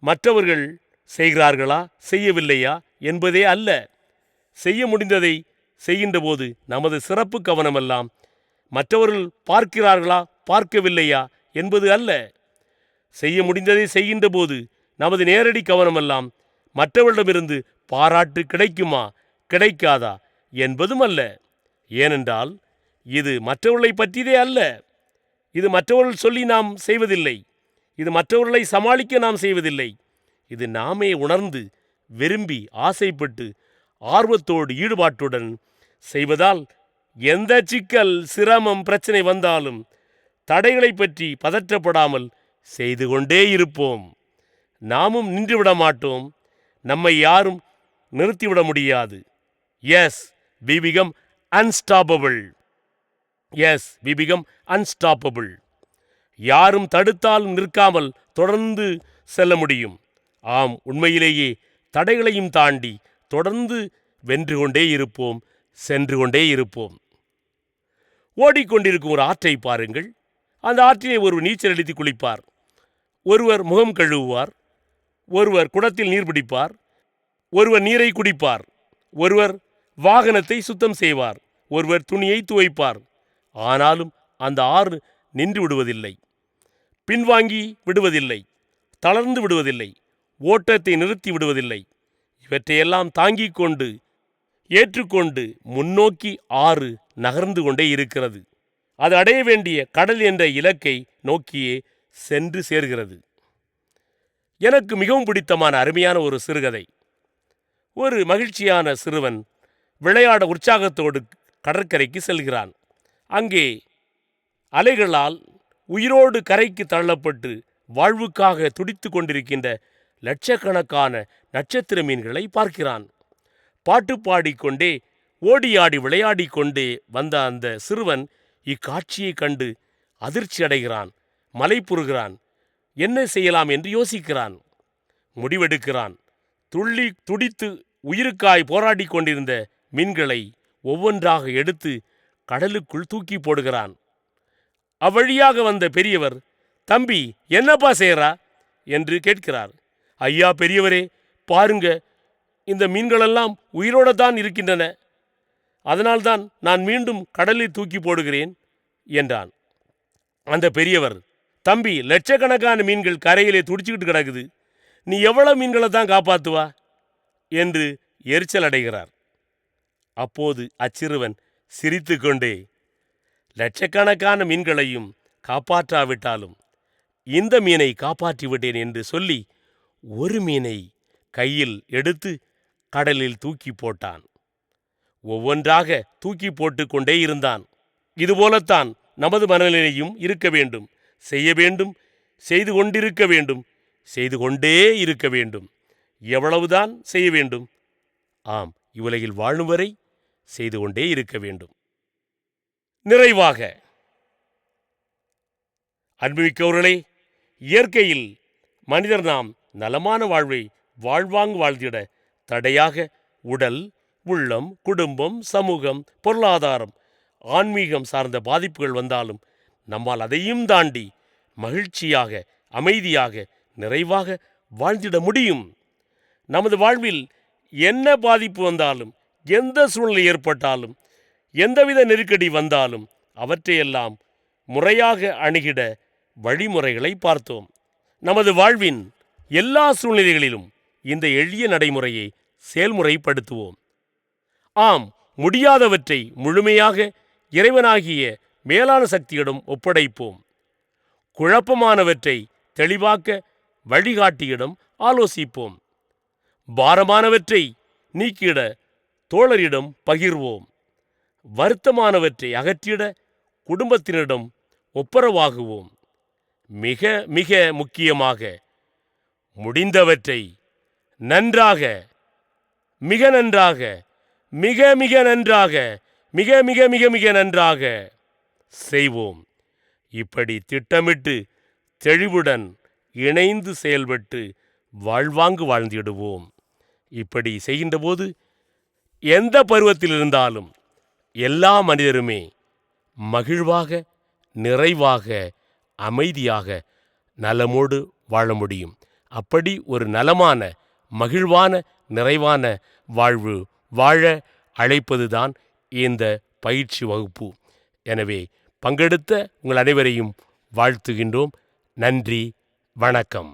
மற்றவர்கள் செய்கிறார்களா, செய்யவில்லையா என்பதே அல்ல. செய்ய முடிந்ததை செய்கின்ற போது நமது சிறப்பு கவனமெல்லாம் மற்றவர்கள் பார்க்கிறார்களா, பார்க்கவில்லையா என்பது அல்ல. செய்ய முடிந்ததை செய்கின்ற போது நமது நேரடி கவனமெல்லாம் மற்றவர்களிடமிருந்து பாராட்டு கிடைக்குமா, கிடைக்காதா என்பதும் அல்ல. ஏனென்றால் இது மற்றவர்களை பற்றியதே அல்ல. இது மற்றவர்கள் சொல்லி நாம் செய்வதில்லை. இது மற்றவர்களை சமாளிக்க நாம் செய்வதில்லை. இது நாமே உணர்ந்து, விரும்பி, ஆசைப்பட்டு, ஆர்வத்தோடு, ஈடுபாட்டுடன் செய்வதால் எந்த சிக்கல், சிரமம், பிரச்சனை வந்தாலும் தடைகளை பற்றி பதற்றப்படாமல் செய்து கொண்டே இருப்போம். நாமும் நின்றுவிட மாட்டோம். நம்மை யாரும் நிறுத்திவிட முடியாது. Yes, we become unstoppable. Yes, we become unstoppable. யாரும் தடுத்தாலும் நிற்காமல் தொடர்ந்து செல்ல முடியும். ஆம், உண்மையிலேயே தடைகளையும் தாண்டி தொடர்ந்து வென்று கொண்டே இருப்போம், சென்று கொண்டே இருப்போம். ஓடிக்கொண்டிருக்கும் ஒரு ஆற்றை பாருங்கள். அந்த ஆற்றிலே ஒரு நீச்சல் அடித்து குளிப்பார், ஒருவர் முகம் கழுவுவார், ஒருவர் குடத்தில் நீர் பிடிப்பார், ஒருவர் நீரை குடிப்பார், ஒருவர் வாகனத்தை சுத்தம் செய்வார், ஒருவர் துணியை துவைப்பார். ஆனாலும் அந்த ஆறு நின்று விடுவதில்லை, பின்வாங்கி விடுவதில்லை, தளர்ந்து விடுவதில்லை, ஓட்டத்தை நிறுத்தி விடுவதில்லை. இவற்றையெல்லாம் தாங்கிக் கொண்டு, ஏற்றுக்கொண்டு முன்னோக்கி ஆறு நகர்ந்து கொண்டே இருக்கிறது. அது அடைய வேண்டிய கடல் என்ற இலக்கை நோக்கியே சென்று சேர்கிறது. எனக்கு மிகவும் பிடித்தமான அருமையான ஒரு சிறுகதை. ஒரு மகிழ்ச்சியான சிறுவன் விளையாட உற்சாகத்தோடு கடற்கரைக்கு செல்கிறான். அங்கே அலைகளால் உயிரோடு கரைக்கு தள்ளப்பட்டு வாழ்வுக்காக துடித்து கொண்டிருக்கின்ற லட்சக்கணக்கான நட்சத்திர மீன்களை பார்க்கிறான். பாட்டு பாடிக்கொண்டே ஓடியாடி விளையாடிக் கொண்டே வந்த அந்த சிறுவன் இக்காட்சியைக் கண்டு அதிர்ச்சி அடைகிறான், மலைப்புறுகிறான். என்ன செய்யலாம் என்று யோசிக்கிறான், முடிவெடுக்கிறான். துள்ளி துடித்து உயிருக்காய் போராடி கொண்டிருந்த மீன்களை ஒவ்வொன்றாக எடுத்து கடலுக்குள் தூக்கி போடுகிறான். அவ்வழியாக வந்த பெரியவர், தம்பி என்னப்பா செய்யறா என்று கேட்கிறார். ஐயா பெரியவரே, பாருங்க, இந்த மீன்களெல்லாம் உயிரோடு தான் இருக்கின்றன, அதனால்தான் நான் மீண்டும் கடலில் தூக்கி போடுகிறேன் என்றான். அந்த பெரியவர், தம்பி, லட்சக்கணக்கான மீன்கள் கரையிலே துடிச்சுக்கிட்டு கிடக்குது, நீ எவ்வளவு மீன்களை தான் காப்பாற்றுவா என்று எரிச்சல் அடைகிறார். அப்போது அச்சிறுவன் சிரித்து கொண்டே, லட்சக்கணக்கான மீன்களையும் காப்பாற்றாவிட்டாலும் இந்த மீனை காப்பாற்றிவிட்டேன் என்று சொல்லி ஒரு மீனை கையில் எடுத்து கடலில் தூக்கி போட்டான். ஒவ்வொன்றாக தூக்கி போட்டு கொண்டே இருந்தான். இதுபோலத்தான் நமது மனநிலையும் இருக்க வேண்டும். செய்ய வேண்டும், செய்து கொண்டிருக்க வேண்டும், செய்து கொண்டே இருக்க வேண்டும். எவ்வளவுதான் செய்ய வேண்டும்? ஆம், இவ்வுலகில் வாழும் வரை செய்து கொண்டே இருக்க வேண்டும். நிறைவாக, அன்புமிக்கவர்களே, இயற்கையில் மனிதர் நாம் நலமான வாழ்வை வாழ்வாங்கு வாழ்ந்திட தடையாக உடல், உள்ளம், குடும்பம், சமூகம், பொருளாதாரம், ஆன்மீகம் சார்ந்த பாதிப்புகள் வந்தாலும் நம்மால் அதையும் தாண்டி மகிழ்ச்சியாக, அமைதியாக, நிறைவாக வாழ்ந்திட முடியும். நமது வாழ்வில் என்ன பாதிப்பு வந்தாலும், எந்த சூழ்நிலை ஏற்பட்டாலும், எந்தவித நெருக்கடி வந்தாலும் அவற்றையெல்லாம் முறையாக அணுகிட வழிமுறைகளை பார்த்தோம். நமது வாழ்வின் எல்லா சூழ்நிலைகளிலும் இந்த எளிய நடைமுறையை செயல்முறைப்படுத்துவோம். ஆம், முடியாதவற்றை முழுமையாக இறைவனாகிய மேலான சக்தியிடம் ஒப்படைப்போம். குழப்பமானவற்றை தெளிவாக்க வழிகாட்டியிடம் ஆலோசிப்போம். பாரமானவற்றை நீக்கிட தோழரிடம் பகிர்வோம். வருத்தமானவற்றை அகற்றிட குடும்பத்தினரிடம் ஒப்புரவாகுவோம். மிக மிக முக்கியமாக, முடிந்தவற்றை நன்றாக, மிக நன்றாக, மிக மிக நன்றாக, மிக மிக மிக மிக நன்றாக செய்வோம். இப்படி திட்டமிட்டு தெளிவுடன் இணைந்து செயல்பட்டு வாழ்வாங்கு வாழ்ந்திடுவோம். இப்படி செய்கின்ற போது எந்த பருவத்தில் இருந்தாலும் எல்லா மனிதருமே மகிழ்வாக, நிறைவாக, அமைதியாக, நலமோடு வாழ முடியும். அப்படி ஒரு நலமான, மகிழ்வான, நிறைவான வாழ்வு வாழ அழைப்பதுதான் இந்த பயிற்சி வகுப்பு. எனவே பங்கெடுத்த உங்கள் அனைவரையும் வாழ்த்துகின்றோம். நன்றி, வணக்கம்.